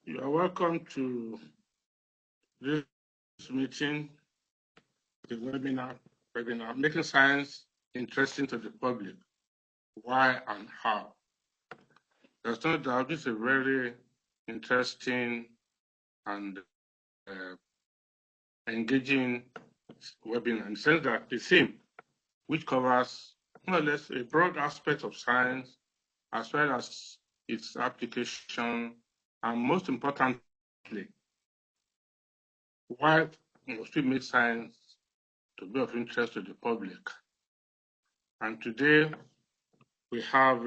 You are welcome to this meeting, the webinar, Making Science Interesting to the Public, Why and How. There's no doubt this is a very interesting and engaging webinar in the sense that the theme, which covers more or less a broad aspect of science, as well as its application, and most importantly, why must we make science to be of interest to the public? And today we have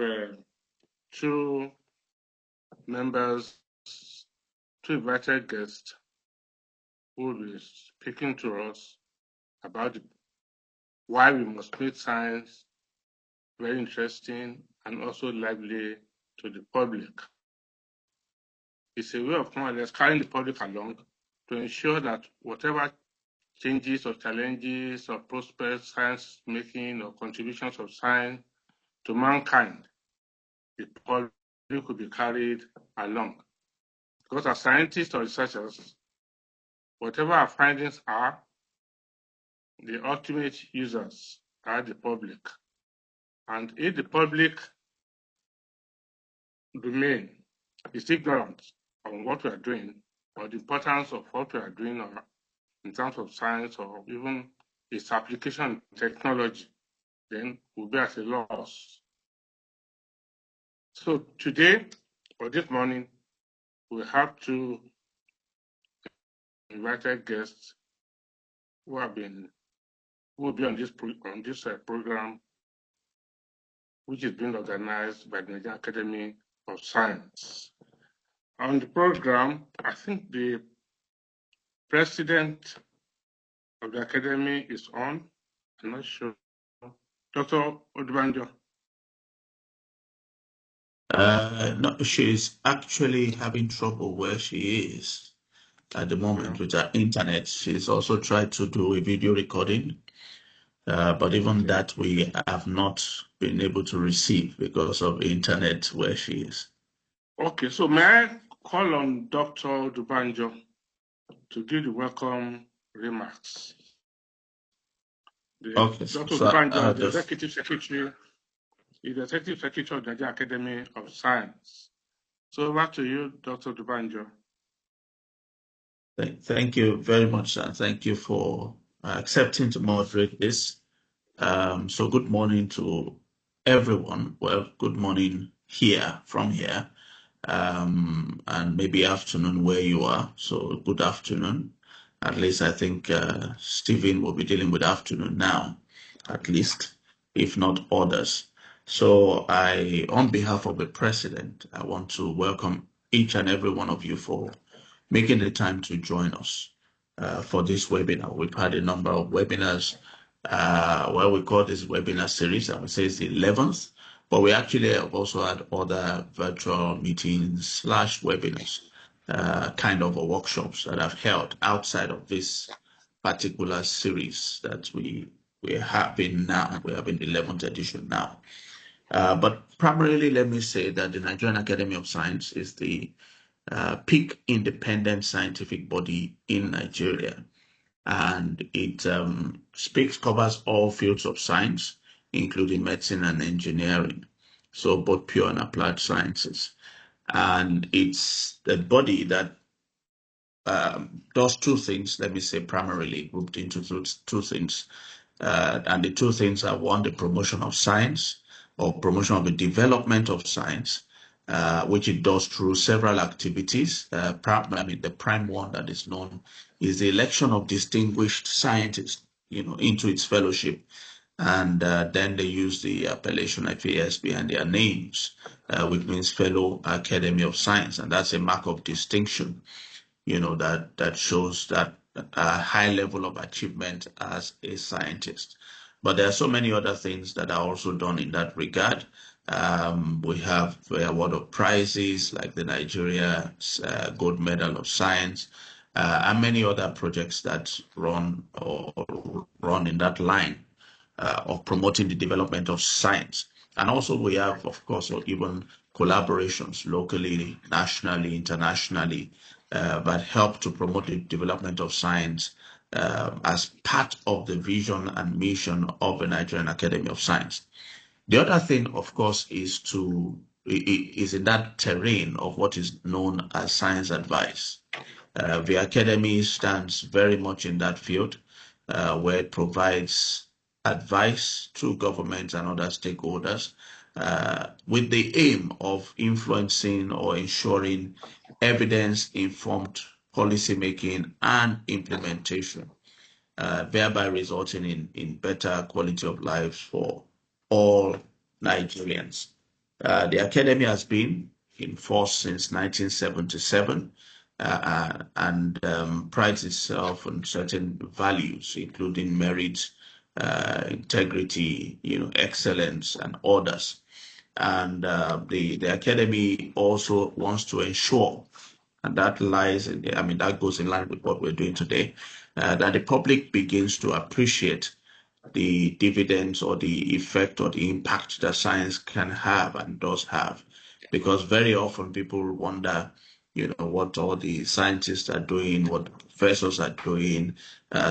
two members, two invited guests who will be speaking to us about why we must make science very interesting and also lively to the public. It's a way of more or less carrying the public along to ensure that whatever changes or challenges or prospects science making or contributions of science to mankind, the public could be carried along. Because as scientists or researchers, whatever our findings are, the ultimate users are the public. And if the public remain is ignorant on what we are doing or the importance of what we are doing or in terms of science or even its application in technology, then we'll be at a loss. So today, or this morning, we have two invited guests who will be on this program, which is being organized by the Nigerian Academy of Science. On the program, I think the president of the academy is on. I'm not sure. Dr. Odubanjo. No, she's actually having trouble where she is at the moment with her internet. She's also tried to do a video recording, but even that we have not been able to receive because of the internet where she is. Okay, so may I call on Dr. Odubanjo to give the welcome remarks? Okay, Dr. Odubanjo is the Executive Secretary. He's the Executive Secretary of the Nigerian Academy of Science. So over to you, Dr. Odubanjo. Thank you very much, and thank you for accepting to moderate this. So good morning to everyone. Well, good morning from here, and maybe afternoon where you are. So good afternoon. At least I think Stephen will be dealing with afternoon now, at least, if not others. So on behalf of the president, I want to welcome each and every one of you for making the time to join us for this webinar. We've had a number of webinars. We call this webinar series. I would say it's the 11th, but we actually have also had other virtual meetings / webinars, kind of workshops that I've held outside of this particular series that we have in now. We have in the 11th edition now. But primarily, let me say that the Nigerian Academy of Science is the peak independent scientific body in Nigeria. And it covers all fields of science, including medicine and engineering. So both pure and applied sciences. And it's the body that does two things, let me say primarily grouped into two things. And the two things are one, the promotion of science or promotion of the development of science, which it does through several activities. The prime one that is known is the election of distinguished scientists, into its fellowship. And then they use the appellation FAS behind their names, which means Fellow Academy of Science. And that's a mark of distinction, that shows that a high level of achievement as a scientist. But there are so many other things that are also done in that regard. We have a award of prizes like the Nigeria Gold Medal of Science, and many other projects that run in that line of promoting the development of science. And also we have, of course, even collaborations locally, nationally, internationally, that help to promote the development of science as part of the vision and mission of the Nigerian Academy of Science. The other thing, of course, is in that terrain of what is known as science advice. The Academy stands very much in that field, where it provides advice to governments and other stakeholders with the aim of influencing or ensuring evidence-informed policymaking and implementation, thereby resulting in better quality of life for all Nigerians. The Academy has been in force since 1977 and prides itself on certain values, including merit, integrity, excellence, and others. And the Academy also wants to ensure, and that that goes in line with what we're doing today, that the public begins to appreciate the dividends or the effect or the impact that science can have and does have. Because very often people wonder, what all the scientists are doing, what professors are doing.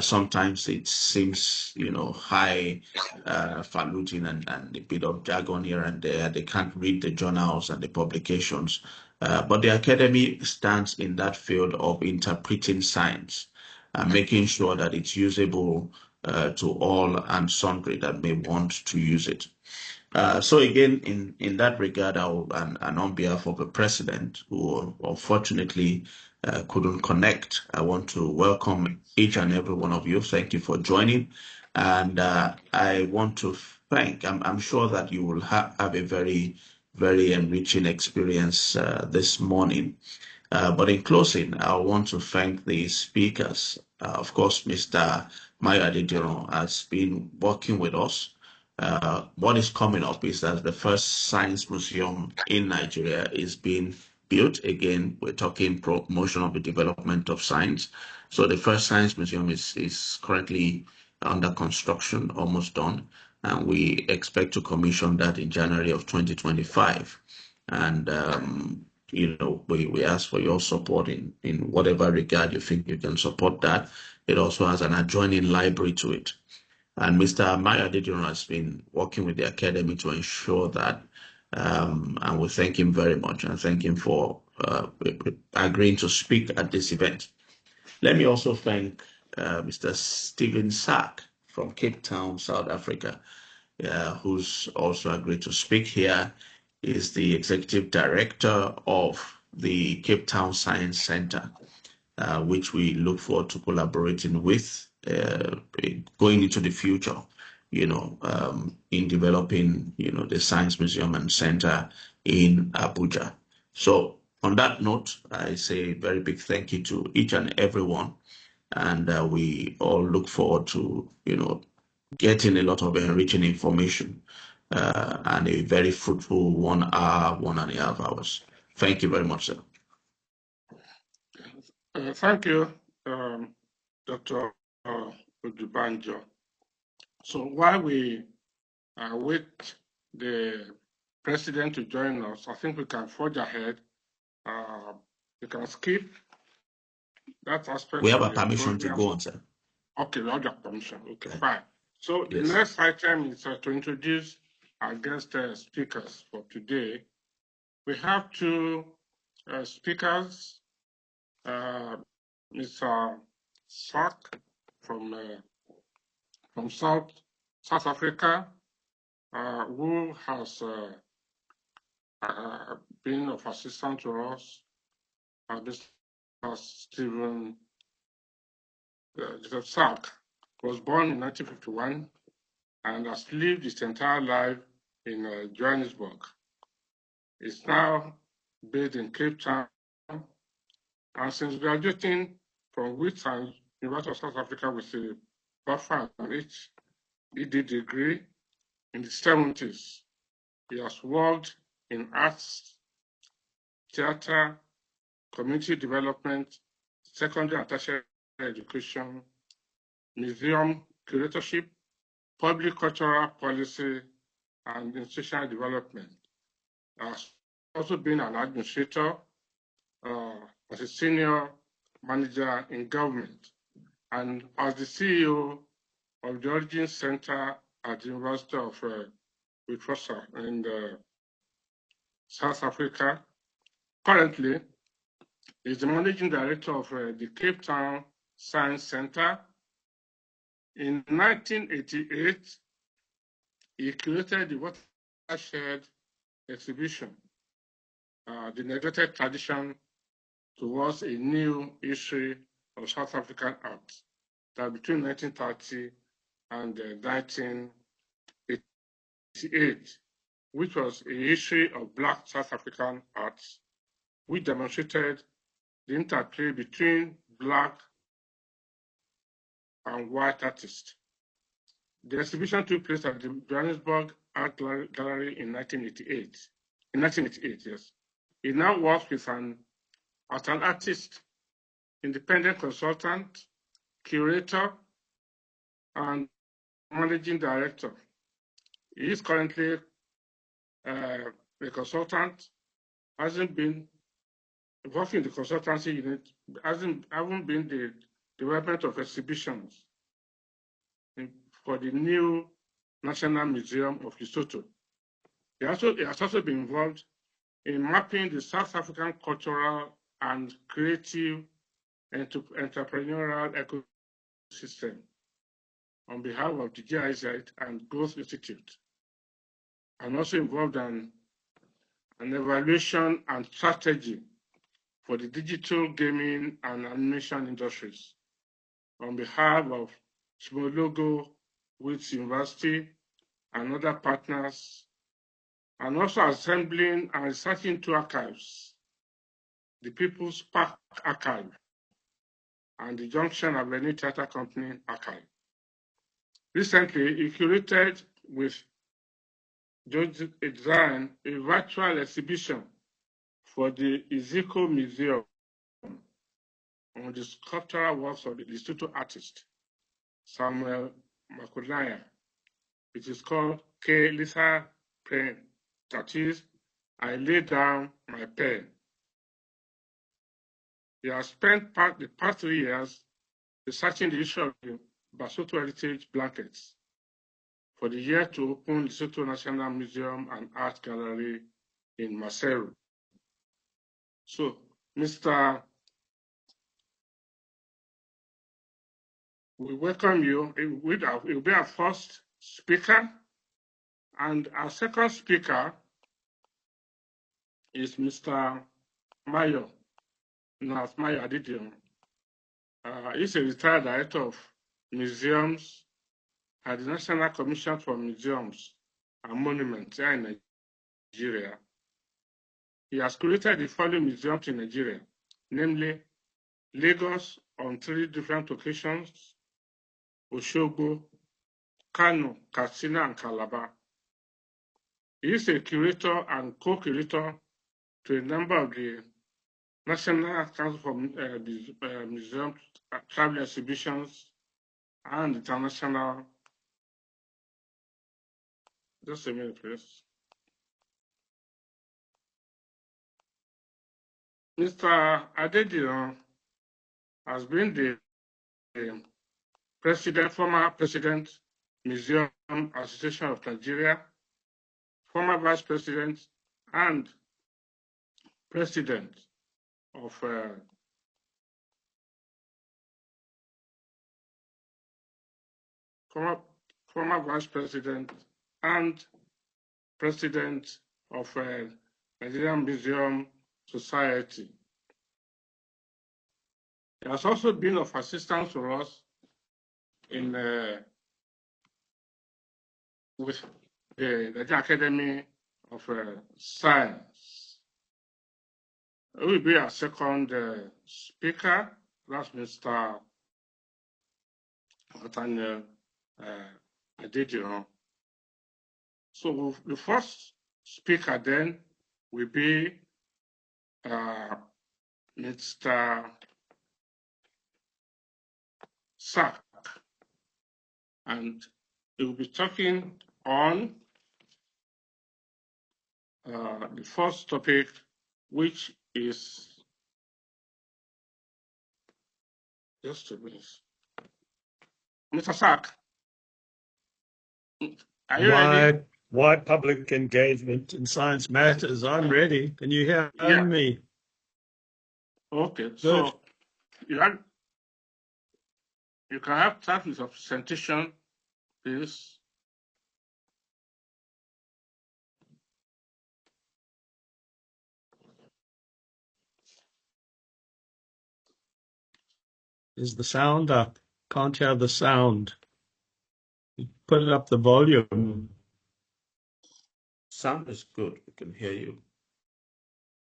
Sometimes it seems, high falutin and a bit of jargon here and there. They can't read the journals and the publications. But the Academy stands in that field of interpreting science and making sure that it's usable to all and sundry that may want to use it. So again, in that regard, and on behalf of the president, who unfortunately couldn't connect, I want to welcome each and every one of you. Thank you for joining. And I want to thank, I'm sure that you will have a very, very enriching experience this morning. But in closing, I want to thank the speakers. Of course, Mr. Mayo Adediran has been working with us. What is coming up is that the first science museum in Nigeria is being built. Again, we're talking promotion of the development of science. So the first science museum is currently under construction, almost done. And we expect to commission that in January of 2025. And we ask for your support in whatever regard you think you can support that. It also has an adjoining library to it. And Mr. Mayo Adediran has been working with the Academy to ensure that, and we thank him very much and thank him for agreeing to speak at this event. Let me also thank Mr. Stephen Sack from Cape Town, South Africa, who's also agreed to speak here. Is the Executive Director of the Cape Town Science Center, which we look forward to collaborating with going into the future, in developing, the Science Museum and Center in Abuja. So on that note, I say a very big thank you to each and everyone. And we all look forward to, getting a lot of enriching information and a very fruitful 1 hour, 1.5 hours. Thank you very much, sir. Thank you, Dr. Udubanjo. So while we wait the president to join us, I think we can forge ahead. We can skip that aspect. We have a permission to go on, sir. Okay, we have your permission. Okay, fine. So yes. The next item is to introduce our guest speakers for today. We have two speakers, Mr. Sack from South Africa, who has been of assistance to us. Mr. Stephen Sack was born in 1951 and has lived his entire life in Johannesburg. He's now based in Cape Town, and since graduating from Wits and University of South Africa with a Bachelor and HED degree in the 70s, he has worked in arts, theater, community development, secondary and tertiary education, museum curatorship, public cultural policy, and institutional development. Has also been an administrator as a senior manager in government and as the CEO of the Origin Center at the University of Witwatersrand in South Africa. Currently, he is the managing director of the Cape Town Science Center. In 1988, he created the Watershed exhibition, The Neglected Tradition Towards a New History of South African Art, that between 1930 and 1988, which was a history of Black South African arts, which demonstrated the interplay between Black and white artists. The exhibition took place at the Johannesburg Art Gallery in 1988. In 1988, yes. He now works as an artist, independent consultant, curator, and managing director. He is currently a consultant, hasn't been working in the consultancy unit, haven't been the development of exhibitions for the new National Museum of Lesotho. He has also been involved in mapping the South African cultural and creative entrepreneurial ecosystem on behalf of the GIZ and Growth Institute, and also involved in an evaluation and strategy for the digital gaming and animation industries on behalf of Smologo Wits University and other partners, and also assembling and researching two archives, the People's Park Archive and the Junction Avenue Theatre Company Archive. Recently, he curated with Adediran a virtual exhibition for the Iziko Museum on the sculptural works of the Lesotho artist, Samuel Makulaya. It is called K. Lisa Pen, that is, I lay down my pen. He has spent the past 3 years researching the issue of the Basotho heritage blankets for the year to open Lesotho National Museum and Art Gallery in Maseru. So, Mr. We welcome you. It will be our first speaker, and our second speaker is Mr. Mayo, NAS Mayo Adediran. He's a retired director of museums at the National Commission for Museums and Monuments here in Nigeria. He has created the following museums in Nigeria, namely Lagos on 3 different locations, Osogbo, Kano, Katsina, and Calabar. He is a curator and co-curator to a number of the National Council for Museum Travel Exhibitions and international. Just a minute, please. Mr. Adediran has been the former president, Museum Association of Nigeria, former vice president, and president of former vice president and president of Nigerian Museum Society. He has also been of assistance to us in with the Nigerian Academy of Science. He will be our second speaker. That's Mr. Nathaniel Adediran. So the first speaker then will be Mr. Sack, and he will be talking on the first topic, which is just a minute. Mr. Sack, are you ready? Why public engagement in science matters? I'm ready. Can you hear Yeah. me? Okay. Good. So you can have start with your presentation, please. Is the sound up? Can't hear the sound. Put it up the volume. Sound is good. We can hear you.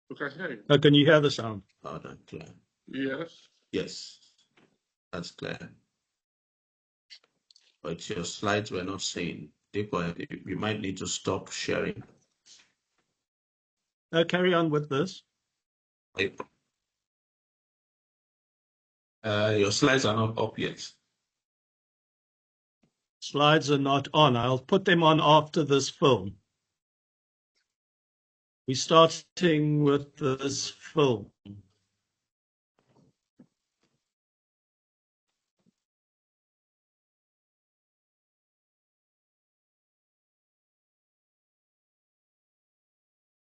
We can hear you. Oh, can you hear the sound? Loud and clear. Yes. Yes, that's clear. But your slides were not saying. You might need to stop sharing. Carry on with this. Your slides are not up yet. Slides are not on. I'll put them on after this film. We're starting with this film.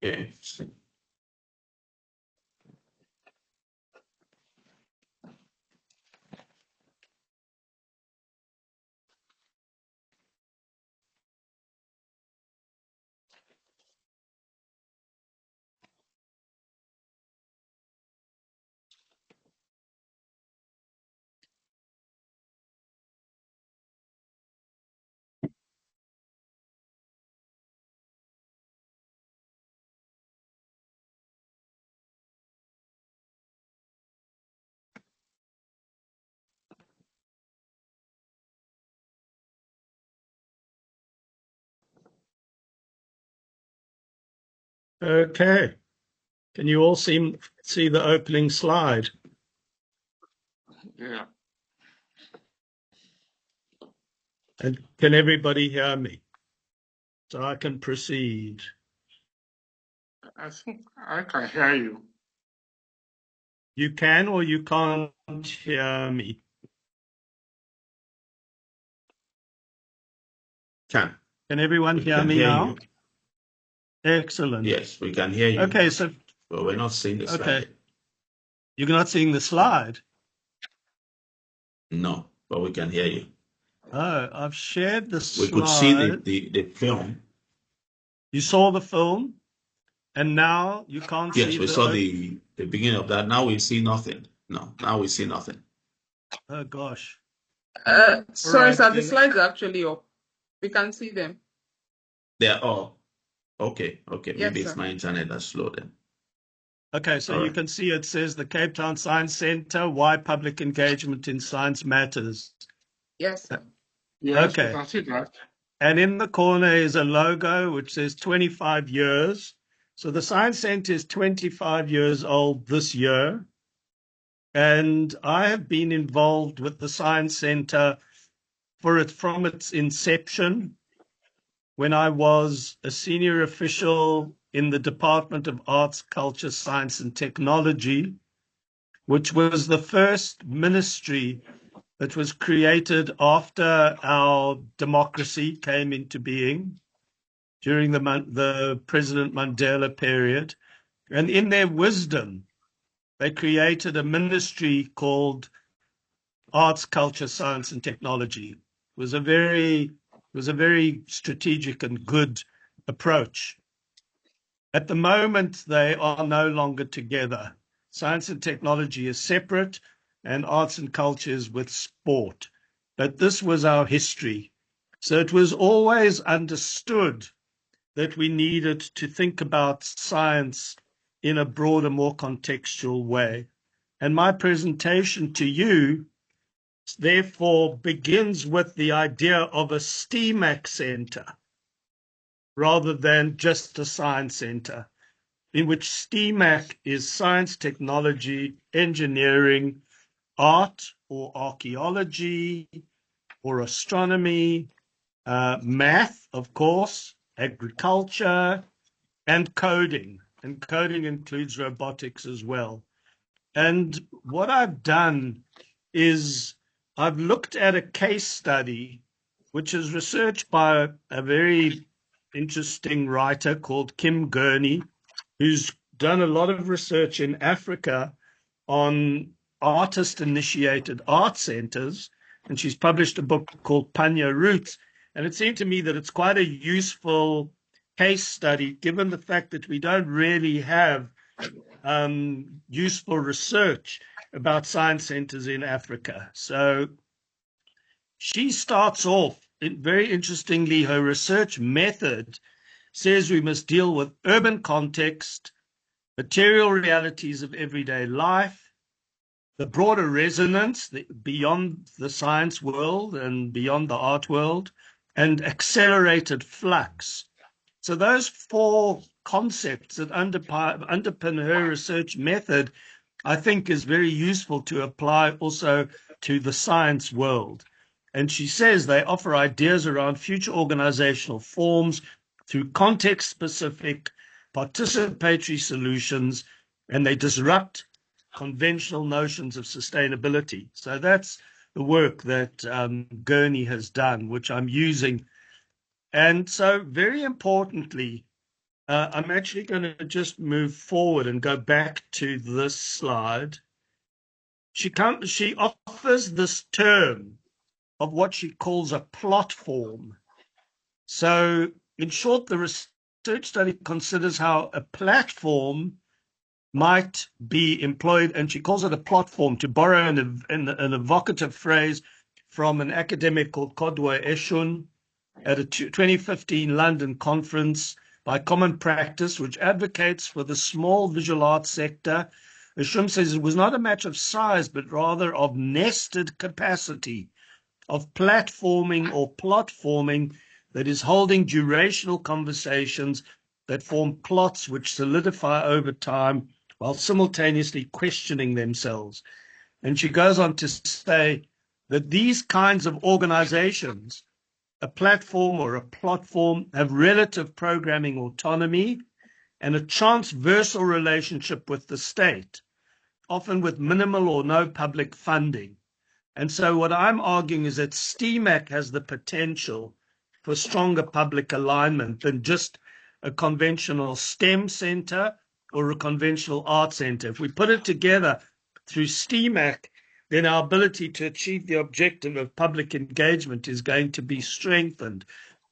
Okay. Okay. Can you all see the opening slide? Yeah. And can everybody hear me? So I can proceed. I think I can hear you. You can or you can't hear me? Can everyone we hear can me hear now? you? Excellent. Yes, we can hear you. Okay, so But we're not seeing the slide. okay, you're not seeing the slide. No, but we can hear you. Oh, I've shared the We slide. could see the film. You saw the film, and now you can't see. Yes, we saw the beginning of that. Now we see nothing. No, now we see nothing. Oh gosh. Sorry, right, sir. The then. slides are actually up. We can see them. They're all okay. Yes, Maybe it's sir. my internet that's slow then. Okay, so All you right. can see it says the Cape Town Science Centre, why public engagement in science matters. Yes, sir. Yes, we Okay. can see that. And in the corner is a logo which says 25 years. So the Science Centre is 25 years old this year. And I have been involved with the Science Centre from its inception, when I was a senior official in the Department of Arts, Culture, Science and Technology, which was the first ministry that was created after our democracy came into being during the President Mandela period. And in their wisdom, they created a ministry called Arts, Culture, Science and Technology. It was a very strategic and good approach. At the moment, they are no longer together. Science and technology is separate, and arts and culture is with sport. But this was our history. So it was always understood that we needed to think about science in a broader, more contextual way. And my presentation to you, therefore, begins with the idea of a STEAMAC center rather than just a science center, in which STEAMAC is science, technology, engineering, art or archaeology or astronomy, math, of course, agriculture, and coding. And coding includes robotics as well. And what I've done is I've looked at a case study, which is researched by a very interesting writer called Kim Gurney, who's done a lot of research in Africa on artist-initiated art centers, and she's published a book called Panya Roots. And it seemed to me that it's quite a useful case study, given the fact that we don't really have useful research about science centers in Africa. So she starts off, very interestingly, her research method says we must deal with urban context, material realities of everyday life, the broader resonance beyond the science world and beyond the art world, and accelerated flux. So those four concepts that underpin her research method, I think, is very useful to apply also to the science world. And she says they offer ideas around future organizational forms through context-specific participatory solutions, and they disrupt conventional notions of sustainability. So that's the work that Gurney has done, which I'm using. And so very importantly, I'm actually going to just move forward and go back to this slide. She offers this term of what she calls a plot form. So in short, the research study considers how a platform might be employed, and she calls it a plot form, to borrow an evocative phrase from an academic called Kodwe Eshun at a 2015 London conference by Common Practice, which advocates for the small visual arts sector. Eshun says it was not a matter of size, but rather of nested capacity, of platforming or plot forming that is holding durational conversations that form plots which solidify over time while simultaneously questioning themselves. And she goes on to say that these kinds of organizations, a platform or a plot form, have relative programming autonomy and a transversal relationship with the state, often with minimal or no public funding. And so what I'm arguing is that STEAMAC has the potential for stronger public alignment than just a conventional STEM center or a conventional art center. If we put it together through STEAMAC, then our ability to achieve the objective of public engagement is going to be strengthened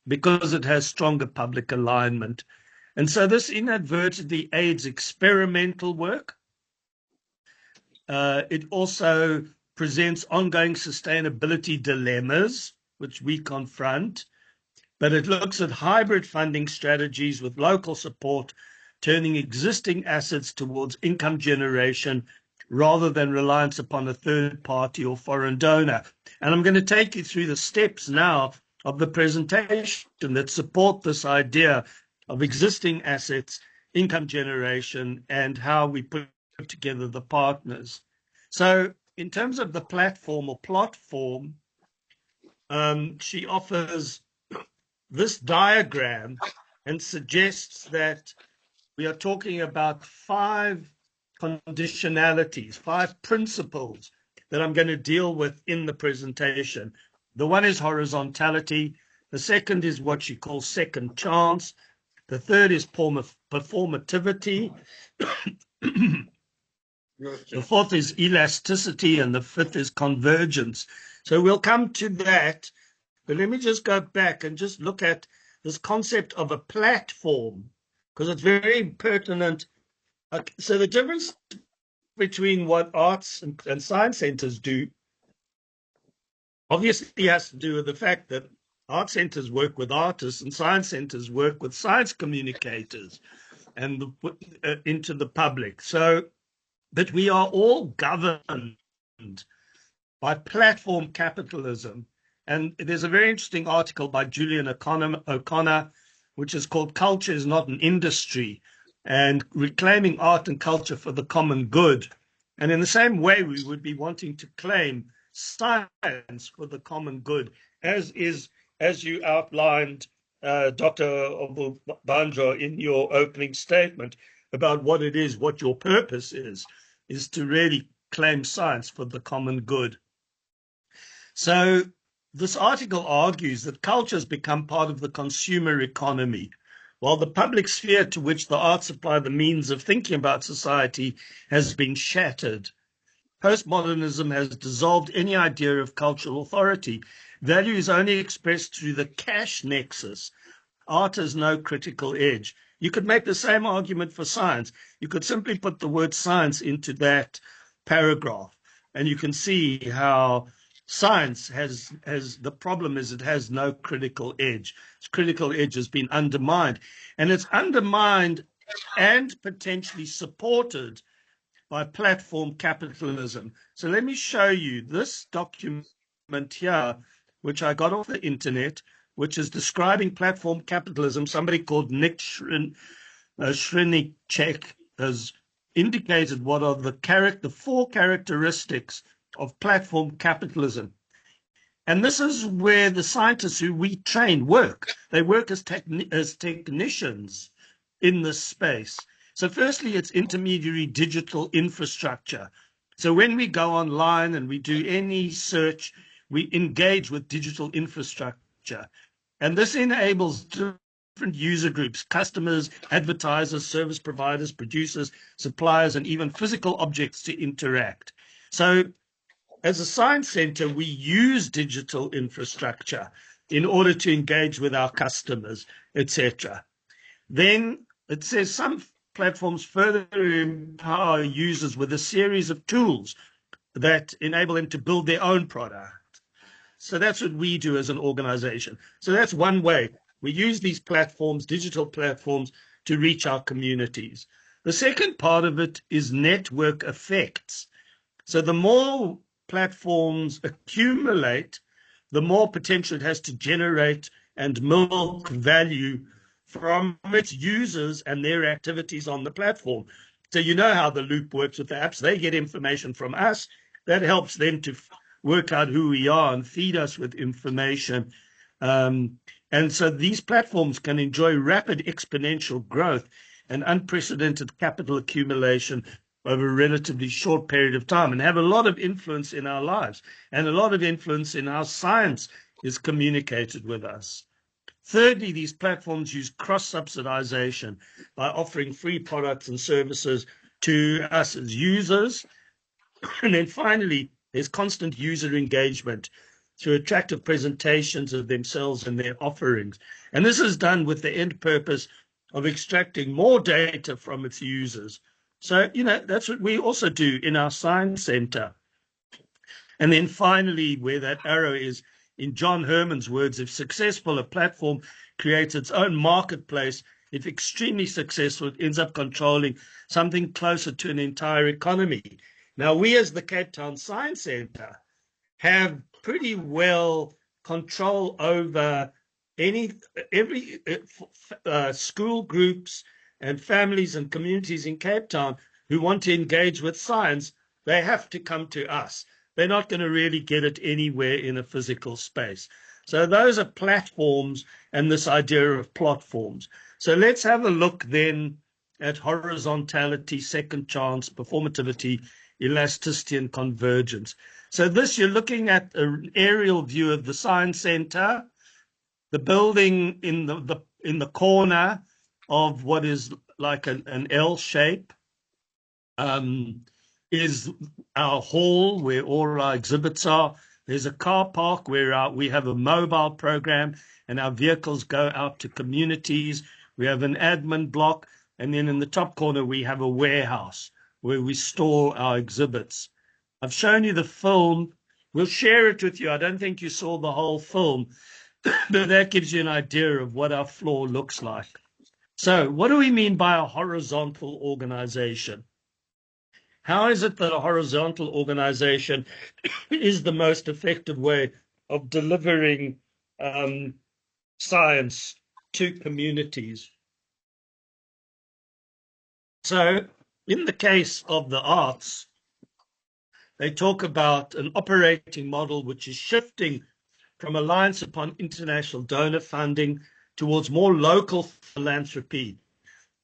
because it has stronger public alignment. And so this inadvertently aids experimental work. It also presents ongoing sustainability dilemmas, which we confront, but it looks at hybrid funding strategies with local support, turning existing assets towards income generation rather than reliance upon a third party or foreign donor. And I'm going to take you through the steps now of the presentation that support this idea of existing assets, income generation, and how we put together the partners. So in terms of the platform or plot form, she offers this diagram and suggests that we are talking about 5 conditionalities, 5 principles that I'm going to deal with in the presentation. The one is horizontality. The second is what she calls second chance. The third is performativity. The fourth is elasticity, and the fifth is convergence. So we'll come to that, but let me just go back and just look at this concept of a platform, because it's very pertinent. So the difference between what arts and science centers do obviously has to do with the fact that art centers work with artists and science centers work with science communicators and into the public. So that we are all governed by platform capitalism. And there's a very interesting article by Julian O'Connor, which is called Culture is Not an Industry, and reclaiming art and culture for the common good. And in the same way, we would be wanting to claim science for the common good, as you outlined Dr. Banjo, in your opening statement about what it is, what your purpose is to really claim science for the common good. So this article argues that culture has become part of the consumer economy, while the public sphere to which the arts supply the means of thinking about society has been shattered. Postmodernism has dissolved any idea of cultural authority. Value is only expressed through the cash nexus. Art has no critical edge. You could make the same argument for science. You could simply put the word science into that paragraph, and you can see how science has the problem is it has no critical edge. Its critical edge has been undermined, and it's undermined and potentially supported by platform capitalism. So let me show you this document here, which I got off the internet, which is describing platform capitalism. Somebody called Nick Shrinichek has indicated what are the 4 characteristics of platform capitalism. And this is where the scientists who we train work. They work as technicians in this space. So firstly, it's intermediary digital infrastructure. So when we go online and we do any search, we engage with digital infrastructure. And this enables different user groups, customers, advertisers, service providers, producers, suppliers, and even physical objects to interact. So as a science center, we use digital infrastructure in order to engage with our customers, etc. Then it says some platforms further empower users with a series of tools that enable them to build their own product. So that's what we do as an organization. So that's one way. We use these platforms, digital platforms, to reach our communities. The second part of it is network effects. So the more platforms accumulate, the more potential it has to generate and milk value from its users and their activities on the platform. So you know how the loop works with the apps. They get information from us. That helps them to work out who we are and feed us with information. And so these platforms can enjoy rapid exponential growth and unprecedented capital accumulation over a relatively short period of time and have a lot of influence in our lives and a lot of influence in how science is communicated with us. Thirdly, these platforms use cross-subsidization by offering free products and services to us as users. And then finally, there's constant user engagement through attractive presentations of themselves and their offerings. And this is done with the end purpose of extracting more data from its users. So, that's what we also do in our science center. And then finally, where that arrow is, in John Herman's words, if successful, a platform creates its own marketplace. If extremely successful, it ends up controlling something closer to an entire economy. Now, we as the Cape Town Science Center have pretty well control over every school groups and families and communities in Cape Town who want to engage with science. They have to come to us. They're not going to really get it anywhere in a physical space. So those are platforms and this idea of platforms. So let's have a look then at horizontality, second chance, performativity, elasticity, and convergence. So this, you're looking at an aerial view of the Science Center, the building in the corner of what is like an L shape. Is our hall where all our exhibits are. There's a car park where we have a mobile program and our vehicles go out to communities. We have an admin block. And then in the top corner, we have a warehouse where we store our exhibits. I've shown you the film. We'll share it with you. I don't think you saw the whole film, but that gives you an idea of what our floor looks like. So what do we mean by a horizontal organization? How is it that a horizontal organization is the most effective way of delivering science to communities? So in the case of the arts, they talk about an operating model which is shifting from reliance upon international donor funding towards more local philanthropy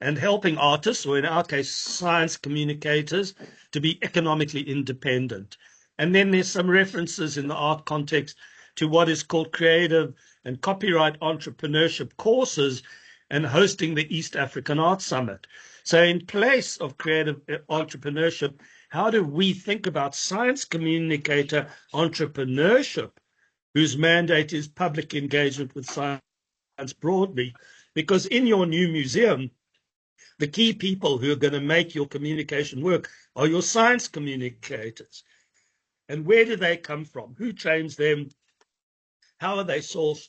and helping artists, or in our case, science communicators, to be economically independent. And then there's some references in the art context to what is called creative and copyright entrepreneurship courses and hosting the East African Art Summit. So in place of creative entrepreneurship, how do we think about science communicator entrepreneurship, whose mandate is public engagement with science broadly? Because in your new museum, the key people who are going to make your communication work are your science communicators. And where do they come from? Who trains them? How are they sourced?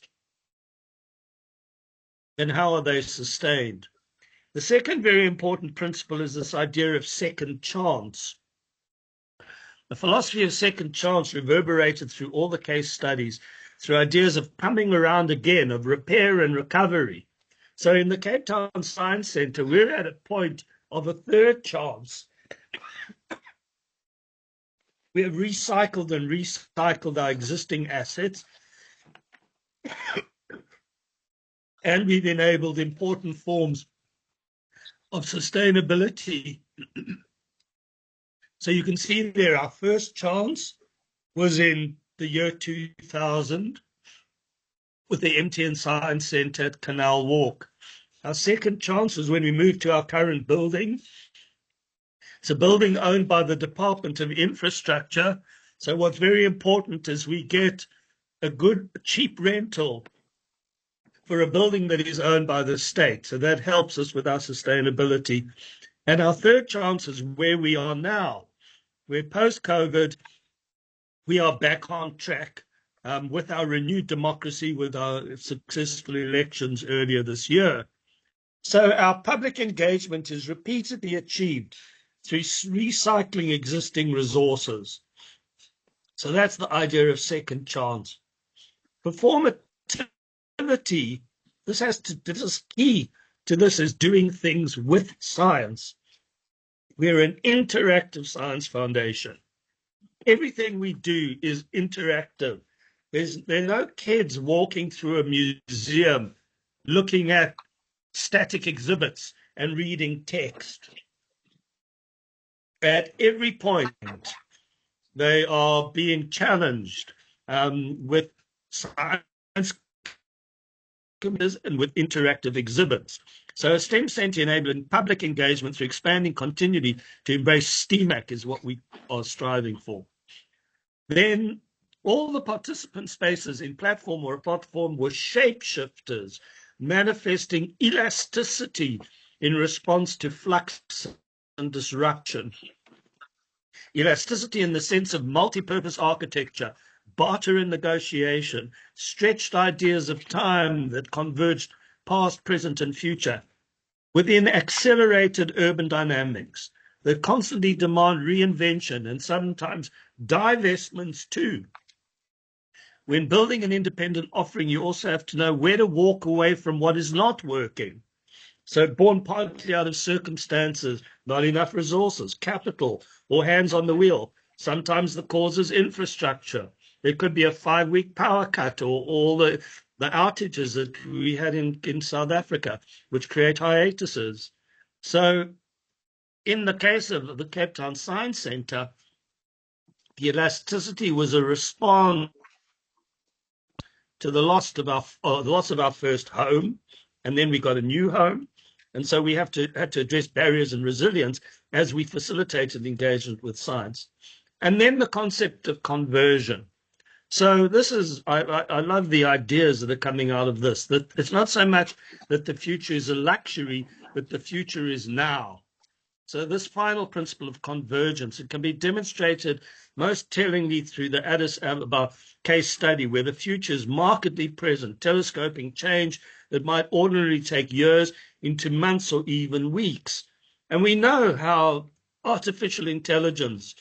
And how are they sustained? The second very important principle is this idea of second chance. The philosophy of second chance reverberated through all the case studies, through ideas of coming around again, of repair and recovery. So in the Cape Town Science Centre, we're at a point of a third chance. We have recycled our existing assets, and we've enabled important forms of sustainability. So you can see there, our first chance was in the year 2000 with the MTN Science Centre at Canal Walk. Our second chance was when we moved to our current building. It's a building owned by the Department of Infrastructure. So what's very important is we get a good, cheap rental for a building that is owned by the state. So that helps us with our sustainability. And our third chance is where we are now. We're post-COVID. We are back on track with our renewed democracy, with our successful elections earlier this year. So our public engagement is repeatedly achieved through recycling existing resources. So that's the idea of second chance. Performativity, this is key to this, is doing things with science. We're an interactive science foundation. Everything we do is interactive. There are no kids walking through a museum looking at static exhibits and reading text. At every point, they are being challenged with science and with interactive exhibits. So a STEM Centre enabling public engagement through expanding continuity to embrace STEAMAC is what we are striving for. Then all the participant spaces in platform or a platform were shapeshifters, manifesting elasticity in response to flux and disruption. Elasticity in the sense of multi-purpose architecture, barter and negotiation, stretched ideas of time that converged past, present, and future within accelerated urban dynamics that constantly demand reinvention and sometimes divestments too. When building an independent offering, you also have to know where to walk away from what is not working. So born partly out of circumstances, not enough resources, capital, or hands on the wheel. Sometimes the cause is infrastructure. There could be a 5-week power cut, or all the outages that we had in South Africa, which create hiatuses. So in the case of the Cape Town Science Centre, the elasticity was a response to the loss of our first home, and then we got a new home. And so we had to address barriers and resilience as we facilitated engagement with science. And then the concept of conversion. So this is, I love the ideas that are coming out of this, that it's not so much that the future is a luxury, but the future is now. So this final principle of convergence, it can be demonstrated most tellingly through the Addis Ababa case study, where the future is markedly present, telescoping change that might ordinarily take years into months or even weeks. And we know how artificial intelligence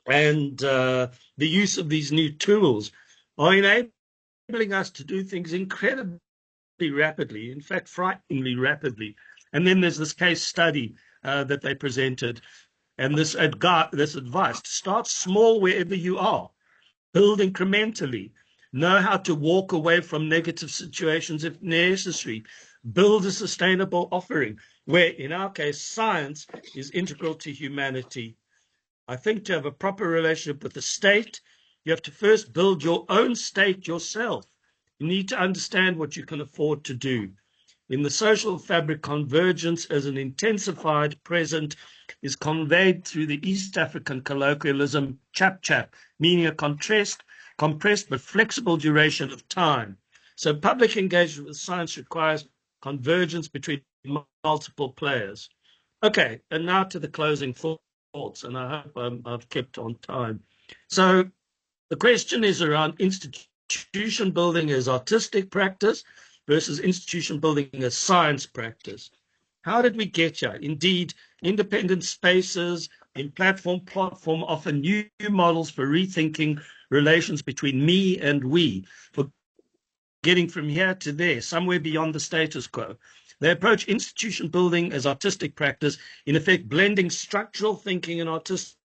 and the use of these new tools are enabling us to do things incredibly rapidly, in fact, frighteningly rapidly. And then there's this case study that they presented, and this advice to start small wherever you are, build incrementally, know how to walk away from negative situations if necessary, build a sustainable offering, where in our case, science is integral to humanity. I think to have a proper relationship with the state, you have to first build your own state yourself. You need to understand what you can afford to do. In the social fabric, convergence as an intensified present is conveyed through the East African colloquialism chap-chap, meaning a compressed but flexible duration of time. So public engagement with science requires convergence between multiple players. Okay, and now to the closing thoughts, and I hope I've kept on time. So the question is around institution building as artistic practice versus institution building as science practice. How did we get here? Indeed, independent spaces in platform offer new models for rethinking relations between me and we, for getting from here to there, somewhere beyond the status quo. They approach institution building as artistic practice, in effect blending structural thinking and artistic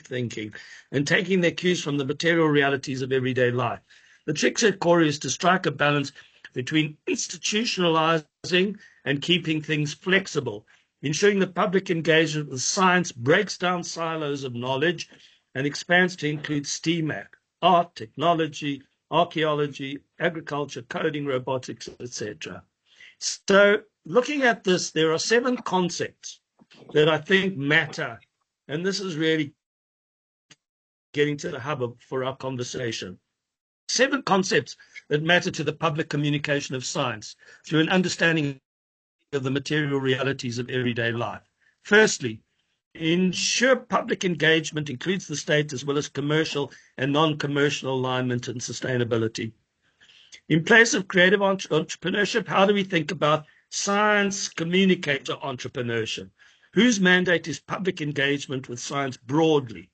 thinking and taking their cues from the material realities of everyday life. The trick, said Corey, is to strike a balance between institutionalizing and keeping things flexible, ensuring that public engagement with science breaks down silos of knowledge and expands to include STEAMAC, art, technology, archaeology, agriculture, coding, robotics, etc. So looking at this, there are 7 concepts that I think matter, and this is really getting to the hub for our conversation. 7 concepts that matter to the public communication of science through an understanding of the material realities of everyday life. Firstly, ensure public engagement includes the state as well as commercial and non-commercial alignment and sustainability. In place of creative entrepreneurship, how do we think about science communicator entrepreneurship? Whose mandate is public engagement with science broadly?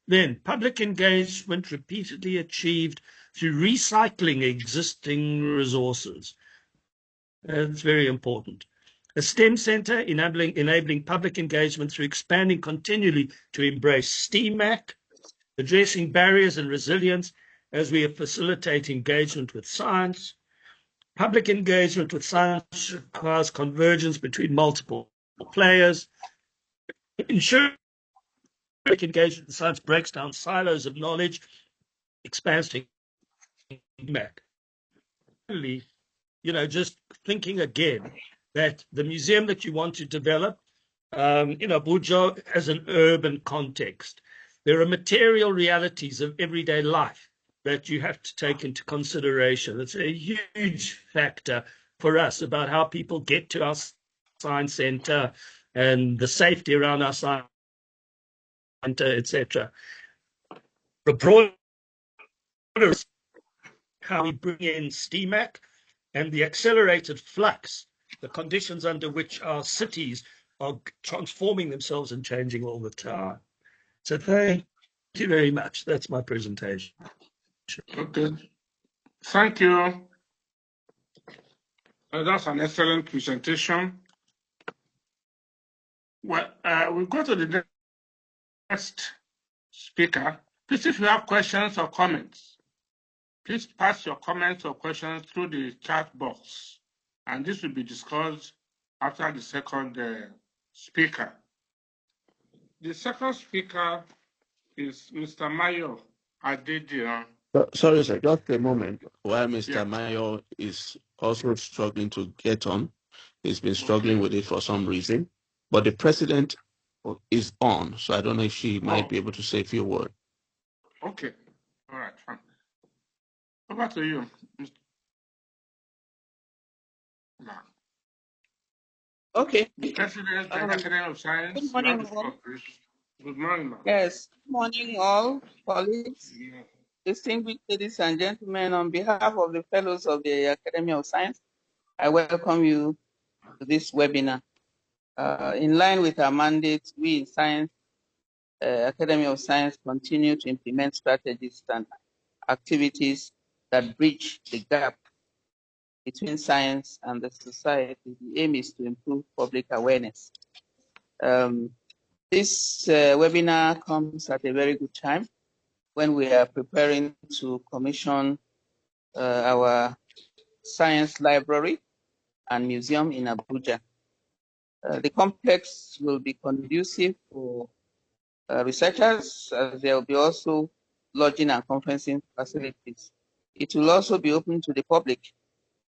Then, public engagement repeatedly achieved through recycling existing resources. That's very important. A STEM center enabling public engagement through expanding continually to embrace STEAMAC, addressing barriers and resilience as we facilitate engagement with science. Public engagement with science requires convergence between multiple players. Ensuring public engagement with science breaks down silos of knowledge, expands to STEAMAC. Just thinking again that the museum that you want to develop, Abuja as an urban context, there are material realities of everyday life that you have to take into consideration. It's a huge factor for us about how people get to our science center and the safety around our science center, etc. The broader how we bring in STEAMAC and the accelerated flux, the conditions under which our cities are transforming themselves and changing all the time. So thank you very much. That's my presentation. Okay. Thank you. That's an excellent presentation. Well, we'll go to the next speaker. Please, if you have questions or comments, please pass your comments or questions through the chat box, and this will be discussed after the second speaker. The second speaker is Mr. Mayo Adediran. Sorry, sir, just a moment. While Mr. Mayo is also struggling to get on, he's been struggling with it for some reason, but the president is on, so I don't know if she might be able to say a few words. Okay. All right, fine. Over to you, Mr. Okay. President, the Academy of Science. Good morning, all. Good morning, ma'am. Yes, good morning, all colleagues, distinguished ladies and gentlemen. On behalf of the fellows of the Academy of Science, I welcome you to this webinar. In line with our mandate, we in Science, Academy of Science, continue to implement strategies and activities that bridge the gap between science and the society. The aim is to improve public awareness. This webinar comes at a very good time when we are preparing to commission our science library and museum in Abuja. The complex will be conducive for researchers, as there will be also lodging and conferencing facilities. It will also be open to the public,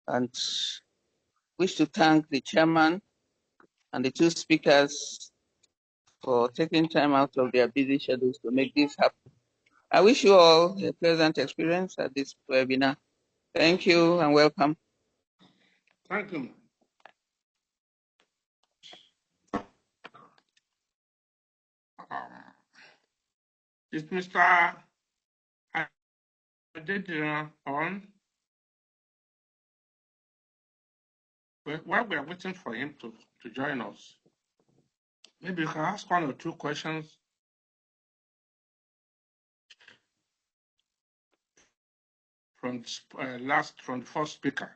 and wish to thank the chairman and the two speakers for taking time out of their busy schedules to make this happen. I wish you all a pleasant experience at this webinar. Thank you and welcome. Thank you. Is Mr. Adediran on? While we are waiting for him to join us, maybe you can ask one or two questions from the first speaker.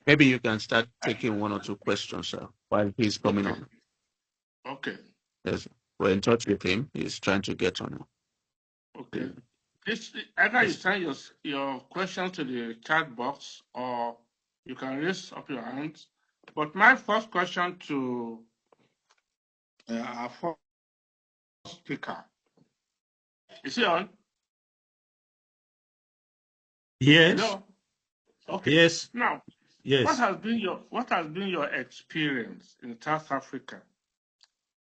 Maybe you can start taking one or two questions, sir, while he's coming on. Okay. Yes, we're in touch with him. He's trying to get on. Okay. Either you send your questions to the chat box or you can raise up your hands. But my first question to our first speaker, is he on? Yes. Hello? Okay. Yes. Now, Yes. what has been your experience in South Africa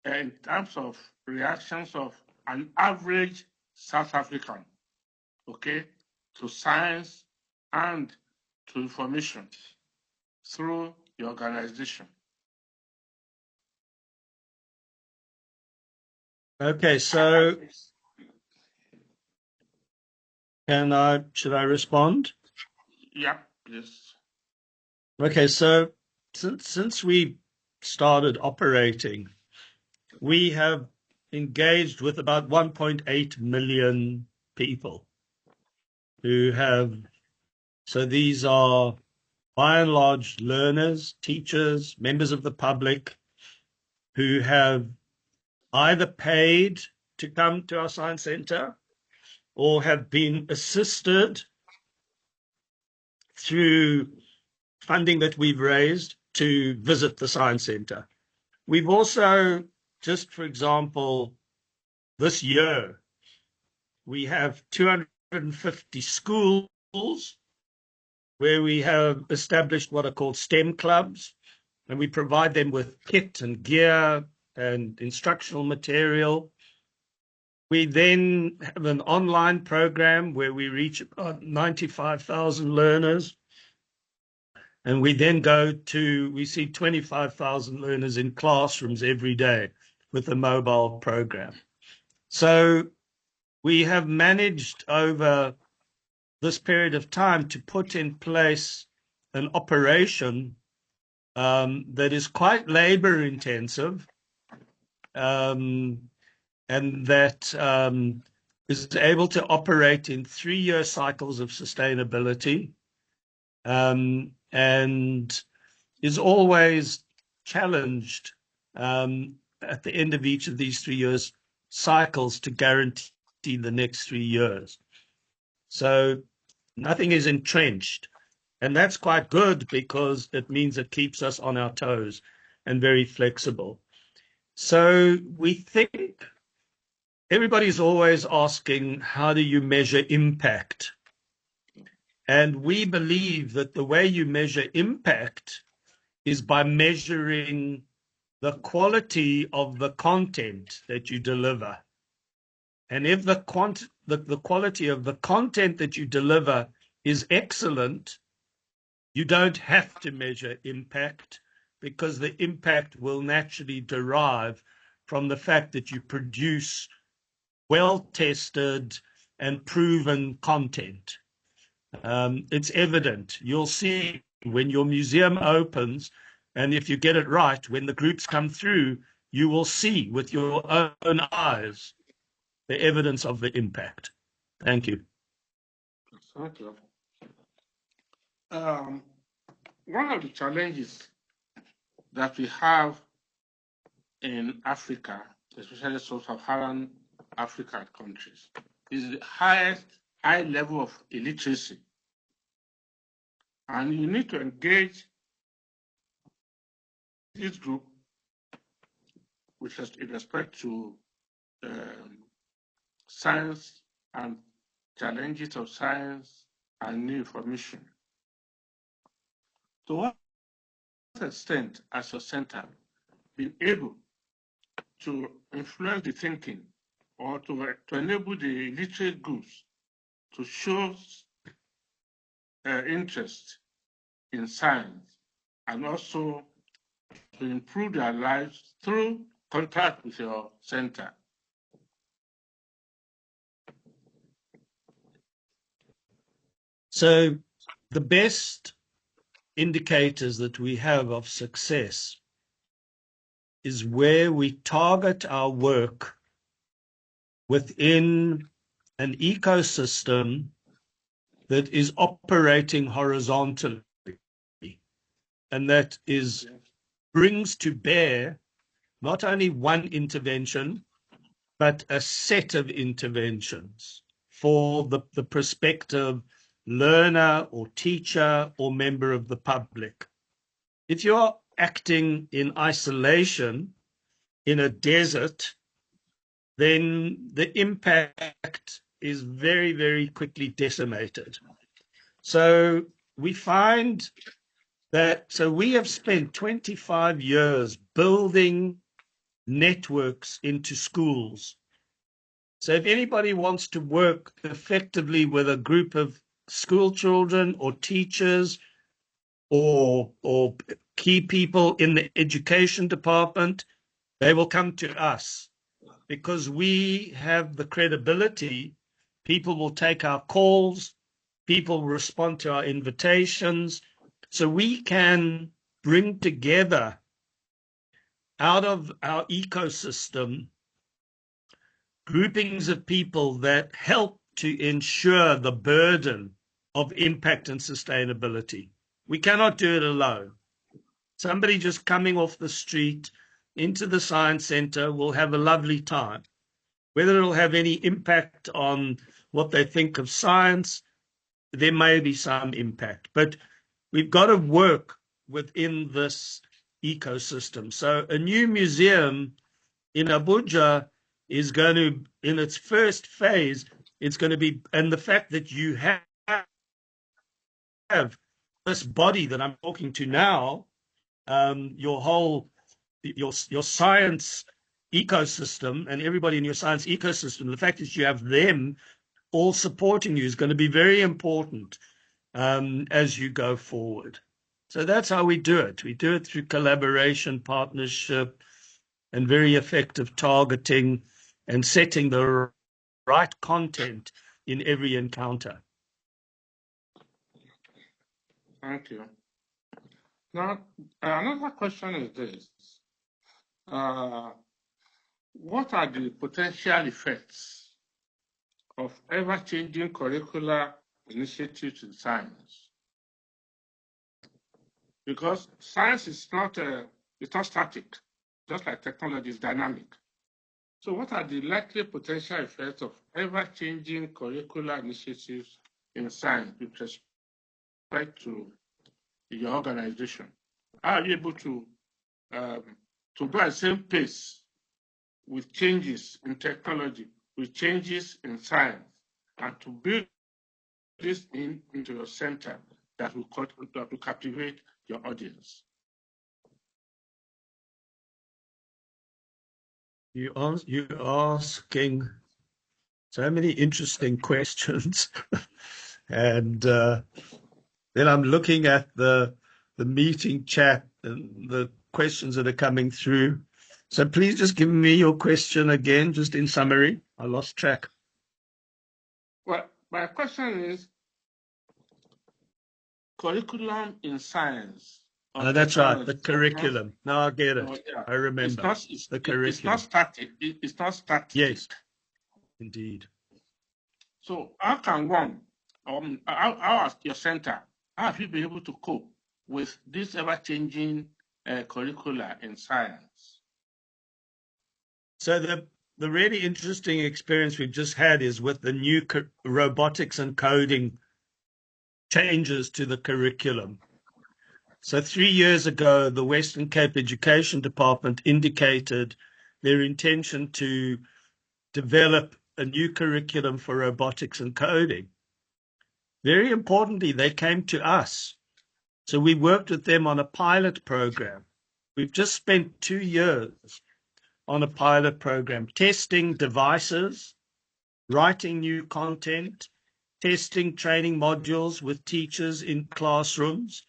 in terms of reactions of an average South African, okay, to science and to information through the organization? Okay, so should I respond? Yeah, please. Okay, so since we started operating, we have engaged with about 1.8 million people who have, so these are by and large learners, teachers, members of the public who have either paid to come to our science center or have been assisted through funding that we've raised to visit the science center. We've also, just for example, this year, we have 250 schools where we have established what are called STEM clubs, and we provide them with kit and gear and instructional material. We then have an online program where we reach about 95,000 learners. And we then we see 25,000 learners in classrooms every day with a mobile program. So we have managed over this period of time to put in place an operation that is quite labor intensive and that is able to operate in 3-year cycles of sustainability and is always challenged at the end of each of these 3 years cycles to guarantee the next 3 years. So nothing is entrenched. And that's quite good because it means it keeps us on our toes and very flexible. So we think everybody's always asking, how do you measure impact? And we believe that the way you measure impact is by measuring the quality of the content that you deliver. And if the quality of the content that you deliver is excellent, you don't have to measure impact because the impact will naturally derive from the fact that you produce well-tested and proven content. It's evident. You'll see when your museum opens, and if you get it right, when the groups come through, you will see with your own eyes the evidence of the impact. Thank you. Thank you. One of the challenges that we have in Africa, especially sub-Saharan African countries, is the highest high level of illiteracy. And you need to engage this group with respect to science and challenges of science and new information. To what extent, as your center, been able to influence the thinking or to enable the literate groups to show interest in science and also to improve their lives through contact with your center? So the best indicators that we have of success is where we target our work within an ecosystem that is operating horizontally and that brings to bear not only one intervention, but a set of interventions for the prospective learner or teacher or member of the public. If you're acting in isolation in a desert, then the impact is very, very quickly decimated. So we find that, so we have spent 25 years building networks into schools. So if anybody wants to work effectively with a group of school children or teachers or key people in the education department, they will come to us because we have the credibility. People will take our calls, people respond to our invitations. So we can bring together out of our ecosystem groupings of people that help to ensure the burden of impact and sustainability. We cannot do it alone. Somebody just coming off the street into the science center will have a lovely time. Whether it'll have any impact on what they think of science, there may be some impact, but we've got to work within this ecosystem. So a new museum in Abuja is going to, in its first phase, it's going to be, and the fact that you have this body that I'm talking to now, your whole, your science ecosystem and everybody in your science ecosystem, the fact that you have them all supporting you is going to be very important as you go forward. So that's how we do it. We do it through collaboration, partnership, and very effective targeting and setting the right content in every encounter. Thank you. Now, another question is this. What are the potential effects of ever-changing curricular initiatives in science? Because science is not static, just like technology is dynamic. So what are the likely potential effects of ever-changing curricular initiatives in science with respect to your organization? Are you able to go at the same pace with changes in technology, with changes in science, and to build this into your center that will captivate your audience? You're asking so many interesting questions. And then I'm looking at the meeting chat and the questions that are coming through. So please just give me your question again, just in summary. I lost track. Well, my question is, curriculum in science. That's right, the curriculum. Now I get it. Yeah. I remember. The curriculum. It's not static. It's not static. Yes, indeed. So how can one, how as your center, how have you been able to cope with this ever-changing curricula in science? So the really interesting experience we've just had is with the new robotics and coding changes to the curriculum. So 3 years ago, the Western Cape Education Department indicated their intention to develop a new curriculum for robotics and coding. Very importantly, they came to us. So we worked with them on a pilot program. We've just spent 2 years on a pilot program, testing devices, writing new content, testing training modules with teachers in classrooms,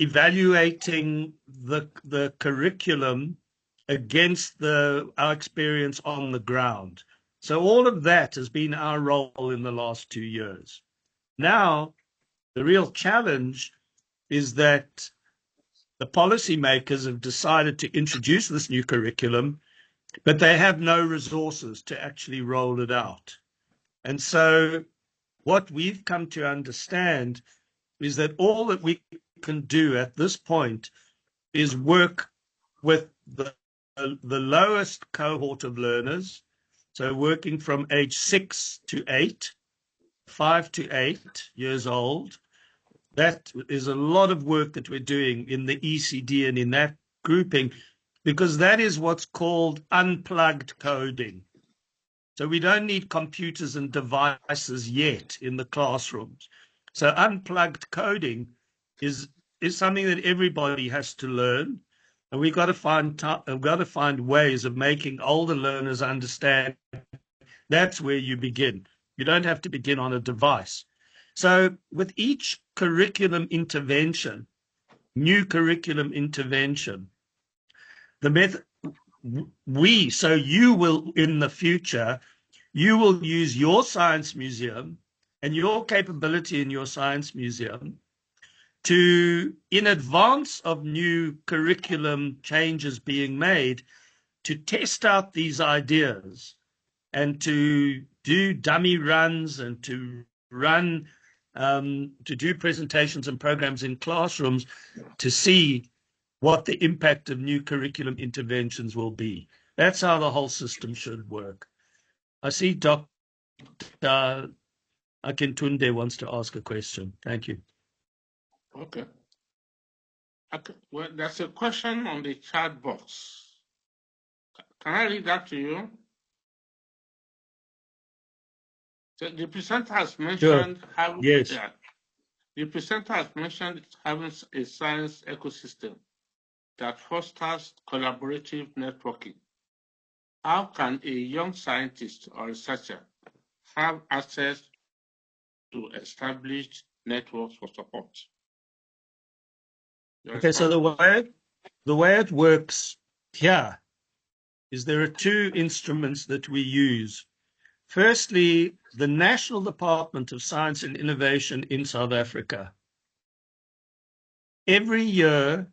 evaluating the curriculum against our experience on the ground. So all of that has been our role in the last 2 years. Now, the real challenge is that the policymakers have decided to introduce this new curriculum, but they have no resources to actually roll it out. And so what we've come to understand is that all that we can do at this point is work with the lowest cohort of learners, so working from age 6 to 8, 5 to 8 years old. That is a lot of work that we're doing in the ECD and in that grouping, because that is what's called unplugged coding. So we don't need computers and devices yet in the classrooms. So unplugged coding is something that everybody has to learn, and we've got to find ways of making older learners understand that's where you begin. You don't have to begin on a device. So with each curriculum intervention, new curriculum intervention, the method so you will in the future, you will use your science museum and your capability in your science museum to, in advance of new curriculum changes being made, to test out these ideas and to do dummy runs and to run, to do presentations and programs in classrooms to see what the impact of new curriculum interventions will be. That's how the whole system should work. I see Dr. Akintunde wants to ask a question. Thank you. Okay. Well, there's a question on the chat box. Can I read that to you? So the presenter has mentioned having, Yes. the presenter has mentioned having a science ecosystem that fosters collaborative networking. How can a young scientist or researcher have access to established networks for support? Okay, so the way it works here is there are 2 instruments that we use. Firstly, the National Department of Science and Innovation in South Africa every year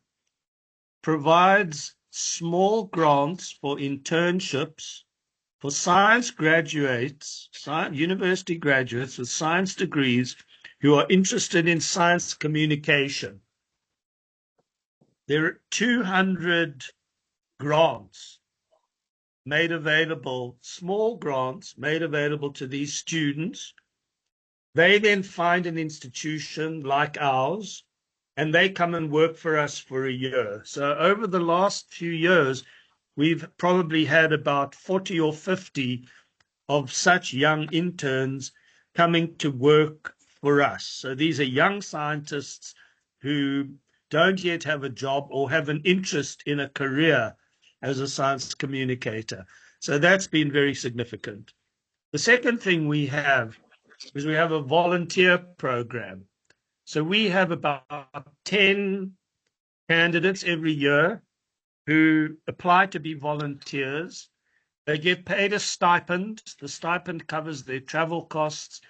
provides small grants for internships for science graduates, university graduates with science degrees who are interested in science communication. There are 200 grants made available, small grants made available to these students. They then find an institution like ours, and they come and work for us for a year. So over the last few years, we've probably had about 40 or 50 of such young interns coming to work for us. So these are young scientists who don't yet have a job or have an interest in a career as a science communicator. So that's been very significant. The second thing we have is we have a volunteer program. So we have about 10 candidates every year who apply to be volunteers. They get paid a stipend. The stipend covers their travel costs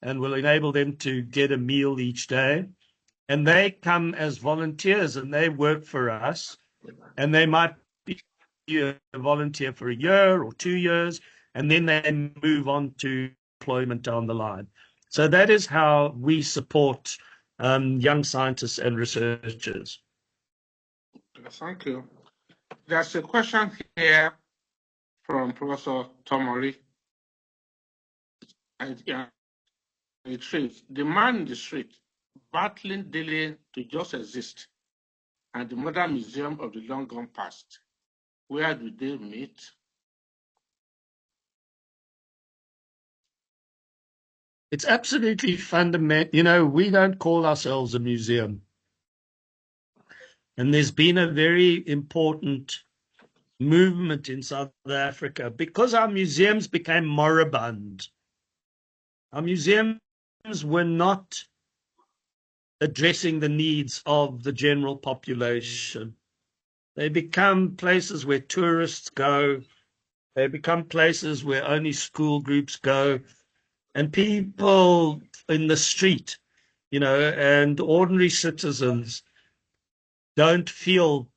and will enable them to get a meal each day. And they come as volunteers and they work for us. And they might be a volunteer for a year or 2 years, and then they move on to employment down the line. So that is how we support young scientists and researchers. Thank you. There's a question here from Professor Tomori. It reads, the man in the street, battling daily to just exist, and the modern museum of the long gone past. Where do they meet? It's absolutely fundamental. You know, we don't call ourselves a museum. And there's been a very important movement in South Africa because our museums became moribund. Our museums were not addressing the needs of the general population. They become places where tourists go. They become places where only school groups go. And people in the street, you know, and ordinary citizens don't feel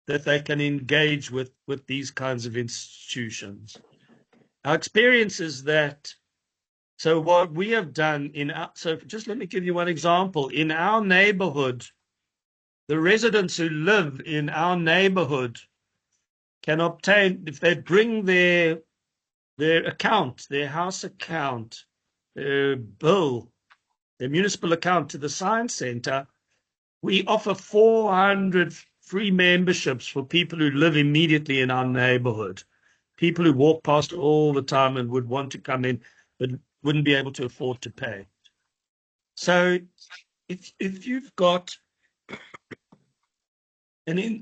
that they can engage with these kinds of institutions. Our experience is that, so what we have done so just let me give you one example. In our neighborhood, the residents who live in our neighborhood can obtain, if they bring their account, their house account, their bill, their municipal account to the Science Center, we offer 400 free memberships for people who live immediately in our neighborhood. People who walk past all the time and would want to come in, but wouldn't be able to afford to pay. So if you've got if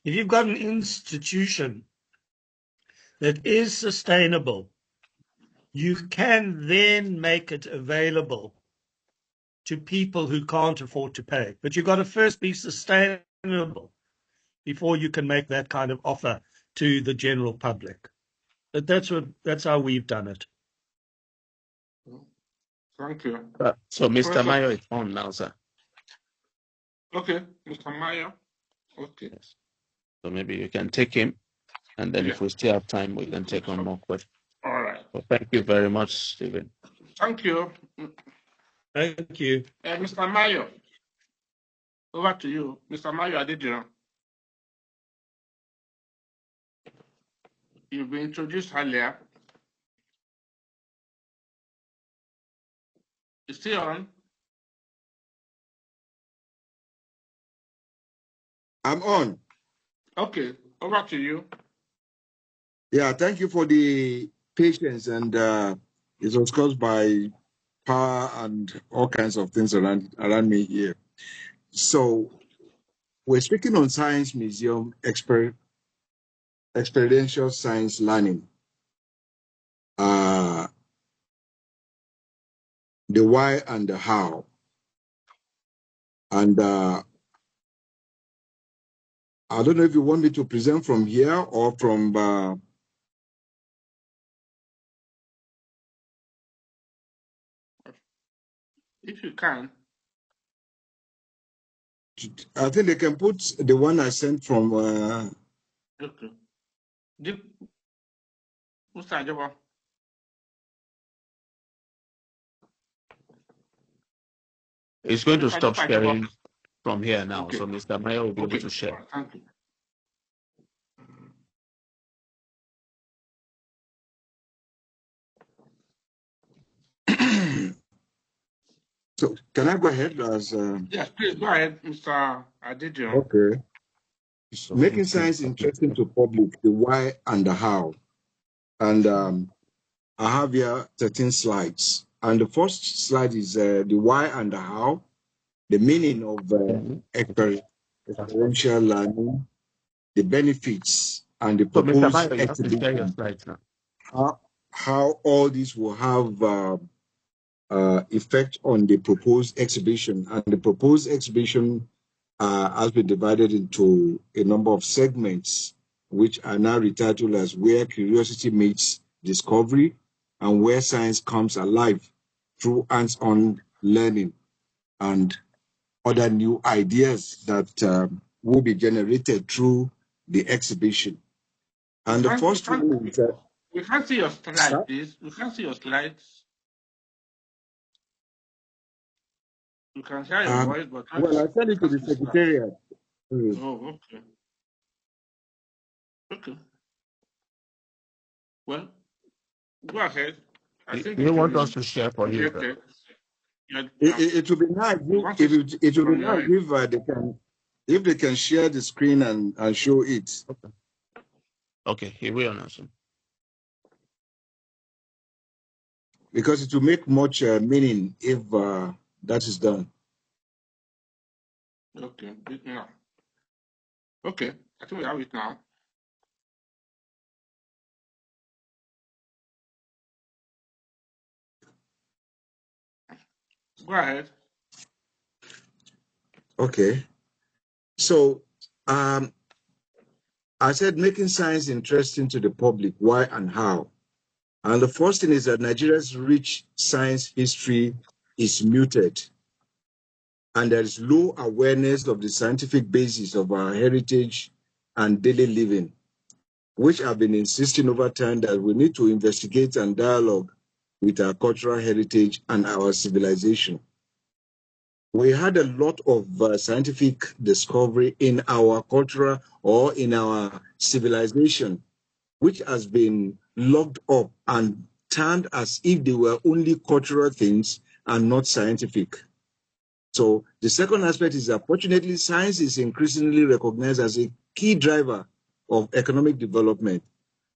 you've got an institution that is sustainable, you can then make it available to people who can't afford to pay. But you've got to first be sustainable before you can make that kind of offer to the general public. But that's how we've done it. Thank you. So Mr. Mayo is on now, sir. Okay, Mr. Mayo. Okay. Yes. So maybe you can take him, and then if we still have time, we can take on more questions. All right. Well, thank you very much, Stephen. Thank you. Thank you. Mr. Mayo, over to you. Mr. Mayo Adediran. You've been introduced earlier. Is he on? I'm on. Okay, over to you. Yeah, thank you for the patience, and it was caused by power and all kinds of things around me here. So we're speaking on Science Museum experiential science learning. The why and the how. And I don't know if you want me to present from here or from if you can. I think they can put the one I sent from Okay. Mr. Ajabo. It's going to stop sharing from here now, okay. so Mr. Mayo will be able to share. Thank you. So can I go ahead as yes, please go ahead, Mr. Adediran. Okay. Making science interesting to public, the why and the how. And I have here 13 slides. And the first slide is the why and the how, the meaning of experiential learning, the benefits, and the So, Mr. proposed Mayo, you have to share your slides now. how all this will have effect on the proposed exhibition. And the proposed exhibition has been divided into a number of segments, which are now retitled as Where Curiosity Meets Discovery and Where Science Comes Alive through hands-on learning and other new ideas that will be generated through the exhibition. And the first one is we can't see your slides, please. We can't see your slides. You can hear your voice, but well, I sent it to the secretariat. Oh, okay. Okay. Well, go ahead. I think You it will want be us to share for you, sir? appreciated. It would be nice We want to if it would from be your nice end. if they can share the screen and show it, Okay, he will answer. because it will make much meaning if that is done. Okay, now. Okay, I think we have it now. Go ahead. Okay. So I said making science interesting to the public, why and how. And the first thing is that Nigeria's rich science history is muted, and there is low awareness of the scientific basis of our heritage and daily living, which I've been insisting over time that we need to investigate and dialogue with our cultural heritage and our civilization. We had a lot of scientific discovery in our cultural or in our civilization, which has been locked up and turned as if they were only cultural things and not scientific. So the second aspect is that fortunately, science is increasingly recognized as a key driver of economic development.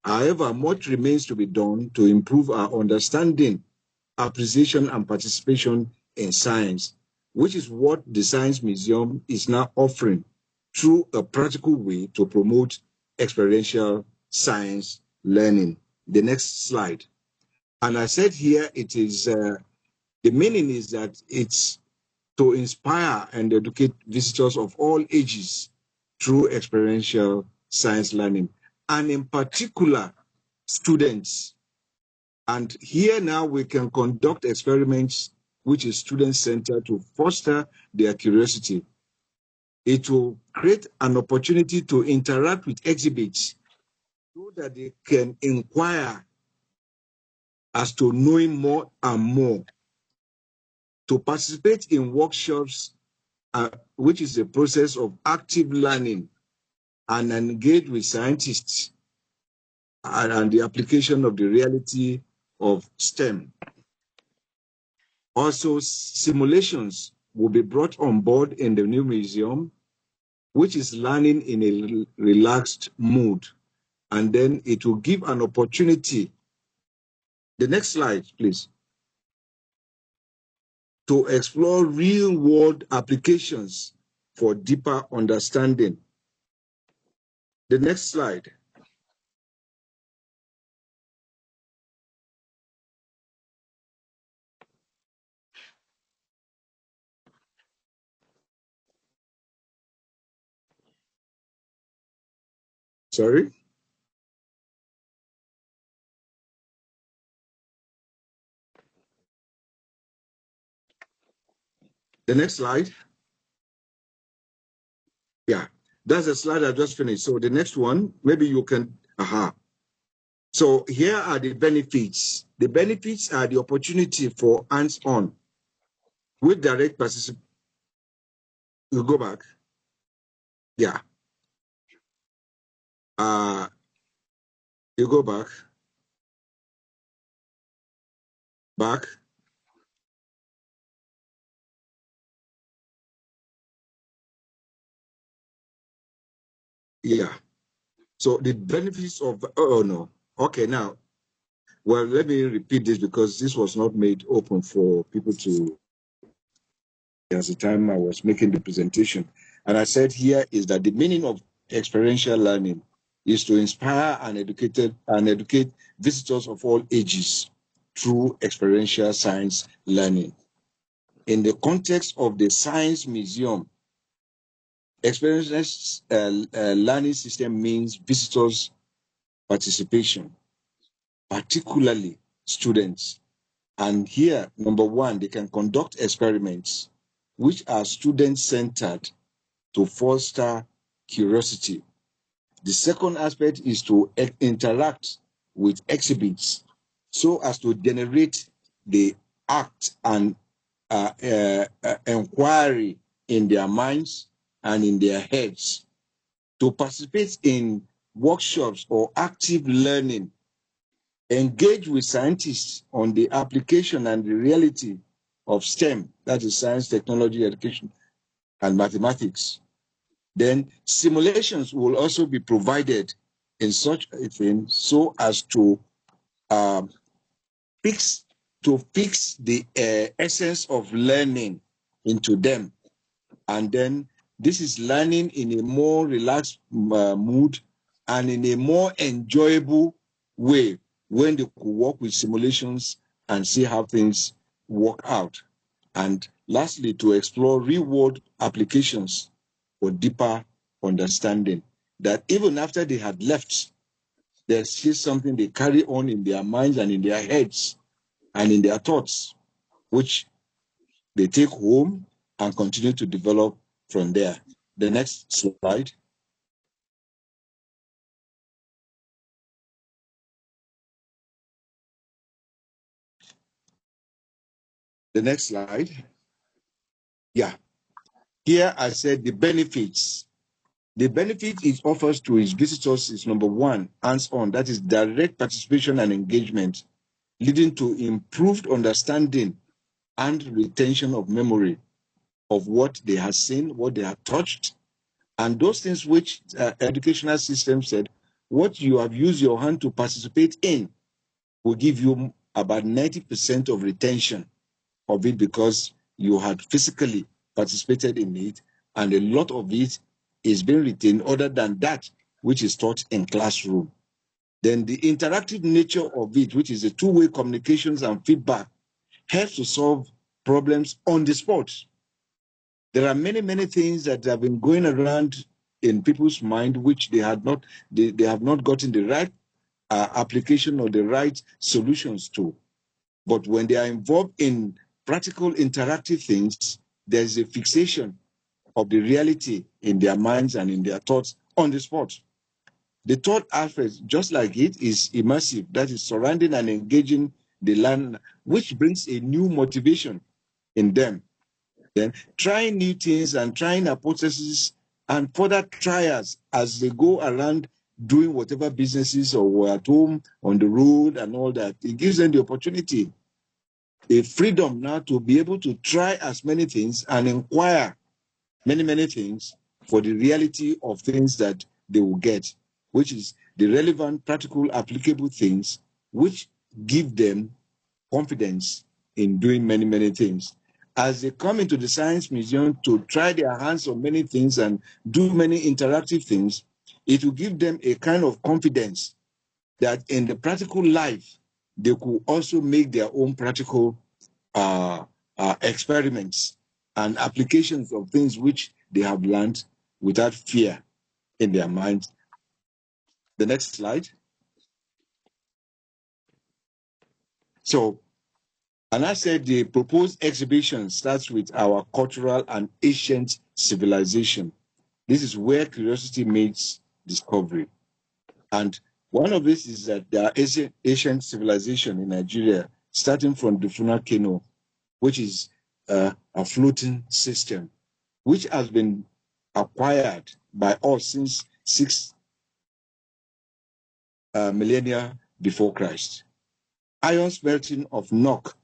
However, much remains to be done to improve our understanding, appreciation, and participation in science, which is what the Science Museum is now offering through a practical way to promote experiential science learning. The next slide. And I said here, it is the meaning is that it's to inspire and educate visitors of all ages through experiential science learning, and in particular, students. And here now we can conduct experiments which is student-centered to foster their curiosity. It will create an opportunity to interact with exhibits so that they can inquire as to knowing more and more, to participate in workshops, which is a process of active learning, and engage with scientists and the application of the reality of STEM. Also, simulations will be brought on board in the new museum, which is learning in a relaxed mood. And then it will give an opportunity. The next slide, please. To explore real-world applications for deeper understanding. The next slide. Sorry. The next slide. Yeah, that's the slide I just finished. So the next one, maybe you can, So here are the benefits. The benefits are the opportunity for hands-on with direct participation. You go back. Yeah. You go back. Back. Yeah. So the benefits of, oh no. Okay, now, well, let me repeat this because this was not made open for people to, at the time I was making the presentation. And I said here is that the meaning of experiential learning is to inspire and educate visitors of all ages through experiential science learning. In the context of the Science Museum, experiential learning system means visitors' participation, particularly students. And here, number one, they can conduct experiments which are student-centered to foster curiosity. The second aspect is to interact with exhibits so as to generate the act and inquiry in their minds and in their heads. To participate in workshops, or active learning. Engage with scientists on the application and the reality of STEM, that is science, technology, education, and mathematics. Then simulations will also be provided in such a thing so as to fix the essence of learning into them. And then this is learning in a more relaxed mood and in a more enjoyable way when they could work with simulations and see how things work out. And lastly, to explore real-world applications for deeper understanding, that even after they had left, there's still something they carry on in their minds and in their heads and in their thoughts, which they take home and continue to develop from there. The next slide. The next slide. Yeah. Here I said the benefits. The benefit it offers to its visitors is number one, hands-on, that is direct participation and engagement, leading to improved understanding and retention of memory of what they have seen, what they have touched, and those things which educational system said, what you have used your hand to participate in will give you about 90% of retention of it because you had physically participated in it, and a lot of it is being retained other than that which is taught in classroom. Then the interactive nature of it, which is the two-way communications and feedback, helps to solve problems on the spot. There are many, many things that have been going around in people's mind which they have not gotten the right application or the right solutions to. But when they are involved in practical interactive things, there's a fixation of the reality in their minds and in their thoughts on the spot. The third aspect, just like it, is immersive, that is surrounding and engaging the learner, which brings a new motivation in them. Then trying new things and trying hypotheses and further trials as they go around doing whatever businesses or at home, on the road and all that. It gives them the opportunity, a freedom now to be able to try as many things and inquire many, many things for the reality of things that they will get, which is the relevant, practical, applicable things, which give them confidence in doing many, many things. As they come into the Science Museum to try their hands on many things and do many interactive things, it will give them a kind of confidence that in the practical life, they could also make their own practical experiments and applications of things which they have learned without fear in their mind. The next slide. So, and I said the proposed exhibition starts with our cultural and ancient civilization. This is where curiosity meets discovery. And one of this is that there are ancient civilization in Nigeria, starting from the Funakeno, which is a floating system, which has been acquired by us since 6 millennia before Christ. Iron smelting of Nok,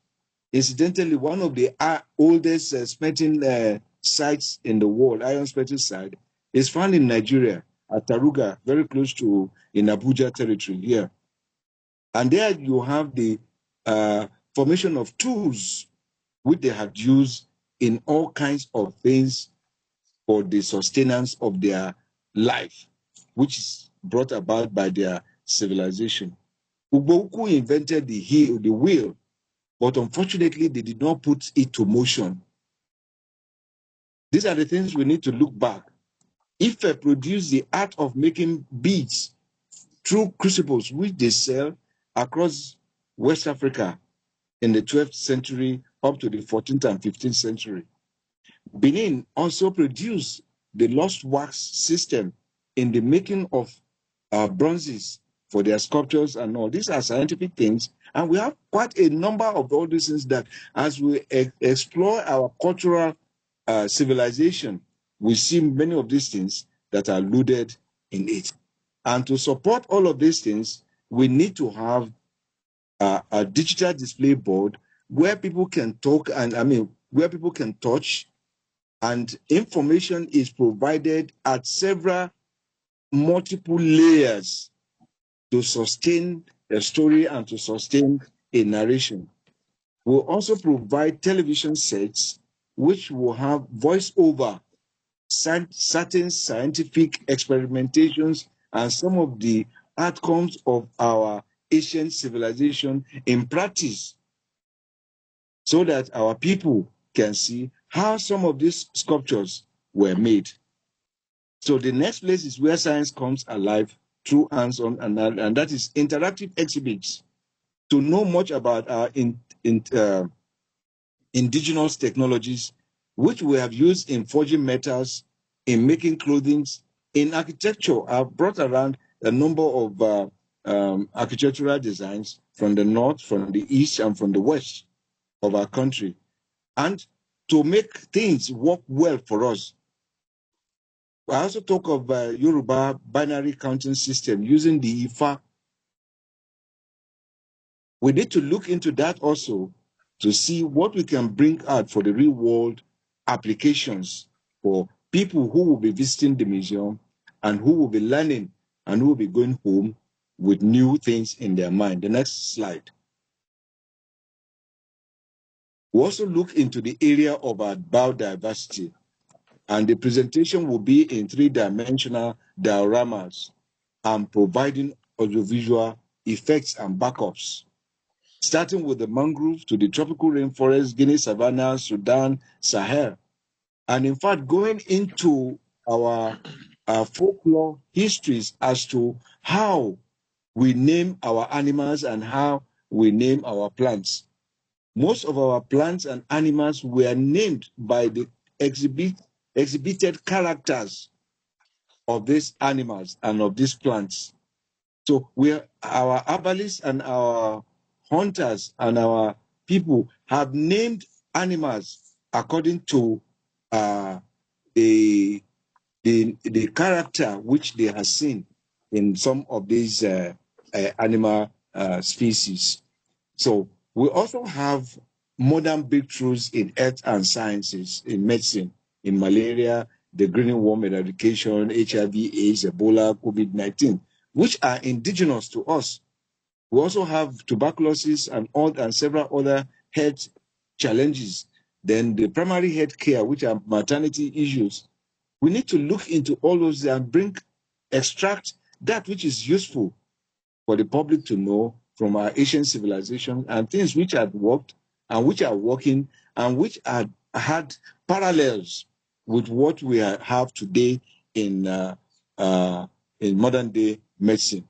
incidentally, one of the oldest smelting sites in the world, iron smelting site, is found in Nigeria, at Taruga, very close to in Abuja territory here. And there you have the formation of tools which they had used in all kinds of things for the sustenance of their life, which is brought about by their civilization. Ugboukwu invented the wheel, but unfortunately, they did not put it to motion. These are the things we need to look back. Ife produced the art of making beads through crucibles, which they sell across West Africa in the 12th century up to the 14th and 15th century. Benin also produced the lost wax system in the making of bronzes for their sculptures and all. These are scientific things, and we have quite a number of all these things that as we explore our cultural civilization, we see many of these things that are alluded in it. And to support all of these things, we need to have a digital display board where people can talk and where people can touch, and information is provided at several multiple layers to sustain a story and to sustain a narration. We'll also provide television sets which will have voiceover, certain scientific experimentations, and some of the outcomes of our ancient civilization in practice, so that our people can see how some of these sculptures were made. So the next place is where science comes alive through hands-on, and that is interactive exhibits. To know much about our indigenous technologies, which we have used in forging metals, in making clothing, in architecture. I've brought around a number of architectural designs from the north, from the east, and from the west of our country. And to make things work well for us, I also talk of Yoruba binary counting system using the Ifa. We need to look into that also to see what we can bring out for the real world applications for people who will be visiting the museum and who will be learning and who will be going home with new things in their mind. The next slide. We also look into the area of our biodiversity, and the presentation will be in 3-dimensional dioramas and providing audiovisual effects and backups, starting with the mangrove to the tropical rainforest, Guinea savanna, Sudan, Sahel. And in fact, going into our folklore histories as to how we name our animals and how we name our plants. Most of our plants and animals were named by the exhibited characters of these animals and of these plants. So our herbalists and our hunters and our people have named animals according to the character which they have seen in some of these animal species. So we also have modern breakthroughs in health and sciences, in medicine, in malaria, the green worm eradication, HIV, AIDS, Ebola, COVID-19, which are indigenous to us. We also have tuberculosis and several other health challenges. Then the primary health care, which are maternity issues. We need to look into all those and extract that which is useful for the public to know from our ancient civilization, and things which had worked and which are working and which had parallels with what we have today in modern day medicine.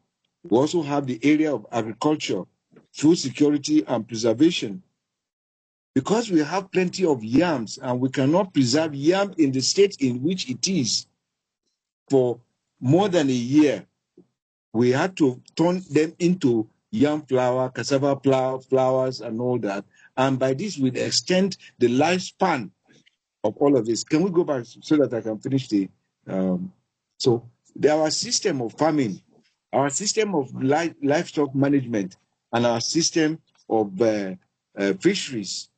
We also have the area of agriculture, food security and preservation. Because we have plenty of yams and we cannot preserve yam in the state in which it is for more than a year, we had to turn them into yam flour, cassava flowers, and all that. And by this, we'd extend the lifespan of all of this. Can we go back so that I can finish the... So our system of farming, our system of livestock management, and our system of fisheries.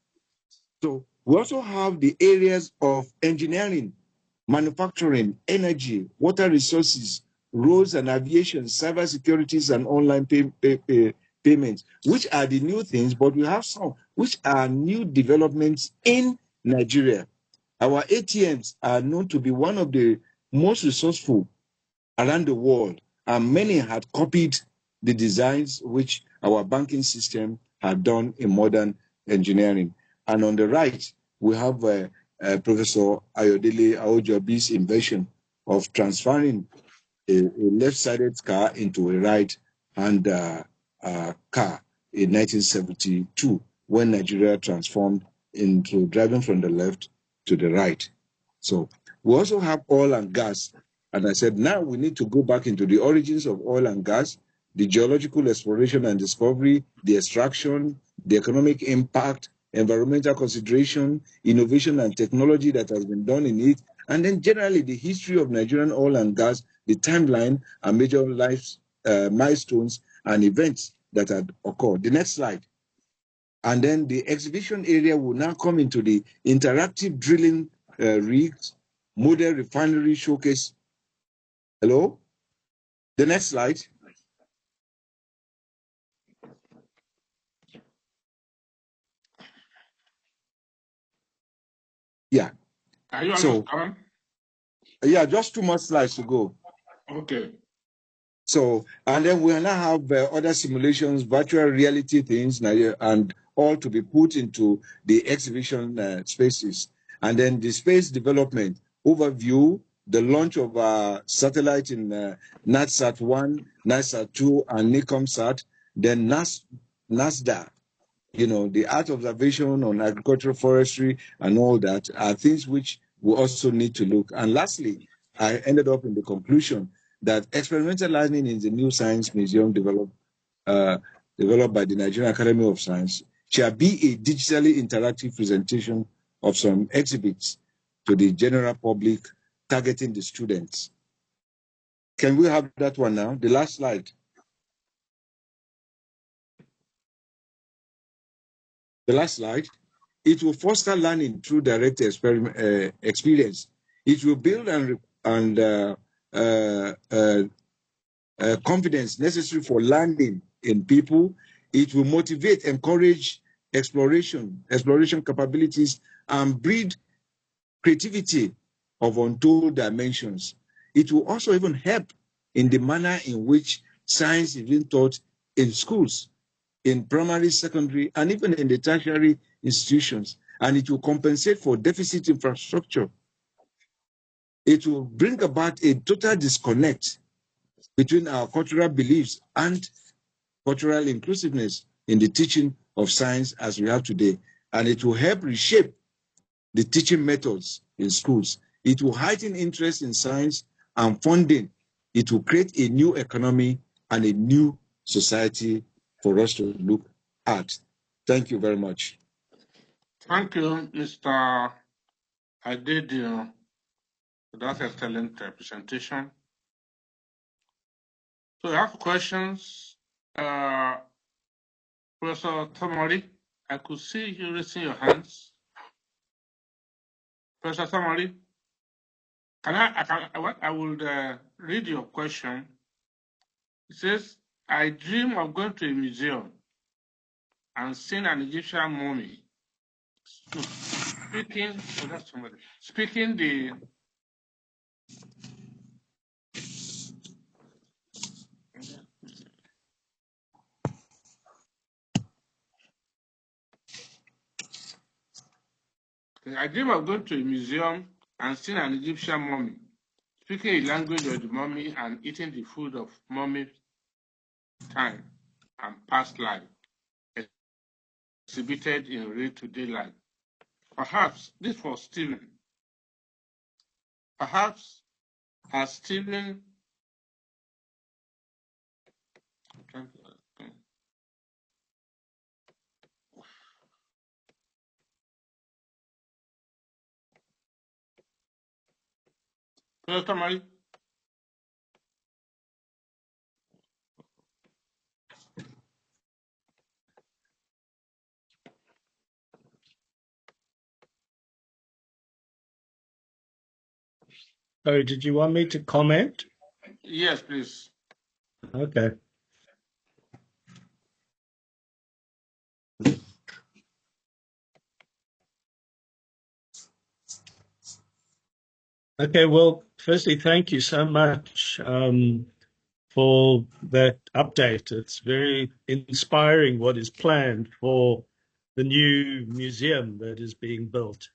So we also have the areas of engineering, manufacturing, energy, water resources, roads and aviation, cybersecurities, and online payments, which are the new things, but we have some which are new developments in Nigeria. Our ATMs are known to be one of the most resourceful around the world, and many had copied the designs which our banking system had done in modern engineering. And on the right, we have Professor Ayodele Aojobi's invention of transferring a left-sided car into a right-hand car in 1972, when Nigeria transformed into driving from the left to the right. So we also have oil and gas. And I said, now we need to go back into the origins of oil and gas, the geological exploration and discovery, the extraction, the economic impact, environmental consideration, innovation and technology that has been done in it, and then generally the history of Nigerian oil and gas, the timeline and major life milestones and events that had occurred. The next slide. And then the exhibition area will now come into the interactive drilling rigs, model refinery showcase. Hello? The next slide. Yeah. Are you So, on? yeah, just 2 more slides to go. Okay. So, and then we now have other simulations, virtual reality things, and all to be put into the exhibition spaces. And then the space development overview, the launch of satellite in NatSat 1, NatSat 2, and NICOMSat, then NASDA, the Earth observation on agricultural forestry and all that are things which we also need to look. And lastly, I ended up in the conclusion that experimental learning in the new science museum developed by the Nigerian Academy of Science shall be a digitally interactive presentation of some exhibits to the general public targeting the students. Can we have that one now? The last slide. The last slide. It will foster learning through direct experience. It will build confidence necessary for learning in people. It will motivate, encourage exploration capabilities, and breed creativity of untold dimensions. It will also even help in the manner in which science is being taught in schools, in primary, secondary, and even in the tertiary institutions. And it will compensate for deficit infrastructure. It will bring about a total disconnect between our cultural beliefs and cultural inclusiveness in the teaching of science as we have today. And it will help reshape the teaching methods in schools. It will heighten interest in science and funding. It will create a new economy and a new society for us to look at. Thank you very much. Thank you, Mr. Adediran, for that excellent presentation. So I have questions. Professor Tamari, I could see you raising your hands. Professor Tamari, I will read your question. It says, I dream of going to a museum and seeing an Egyptian mummy. No, speaking the I dream of going to a museum and seeing an Egyptian mummy, speaking the language of the mummy and eating the food of mummy time and past life, exhibited in real today life. Perhaps this was Stephen. Perhaps as Stephen Professor Mari. Sorry, did you want me to comment? Yes, please. Okay. Okay, well, firstly, thank you so much for that update. It's very inspiring what is planned for the new museum that is being built.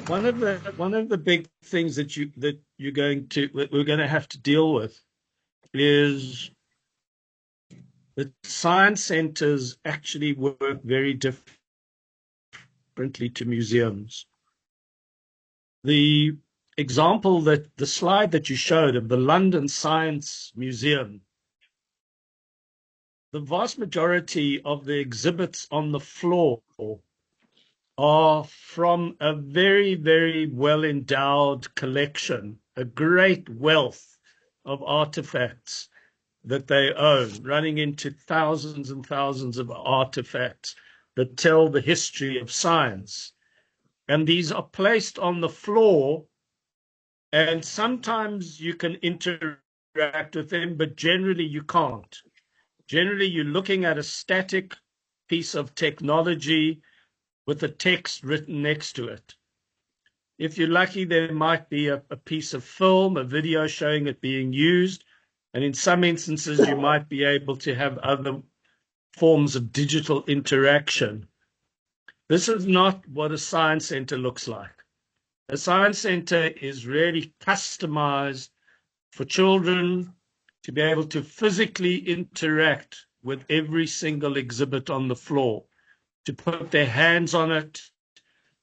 One of the big things that we're going to have to deal with is that science centers actually work very differently to museums. The slide that you showed of the London Science Museum, the vast majority of the exhibits on the floor are from a very, very well-endowed collection, a great wealth of artifacts that they own, running into thousands and thousands of artifacts that tell the history of science. And these are placed on the floor, and sometimes you can interact with them, but generally you can't. Generally, you're looking at a static piece of technology with a text written next to it. If you're lucky, there might be a piece of film, a video showing it being used. And in some instances, you might be able to have other forms of digital interaction. This is not what a science center looks like. A science center is really customized for children to be able to physically interact with every single exhibit on the floor, to put their hands on it,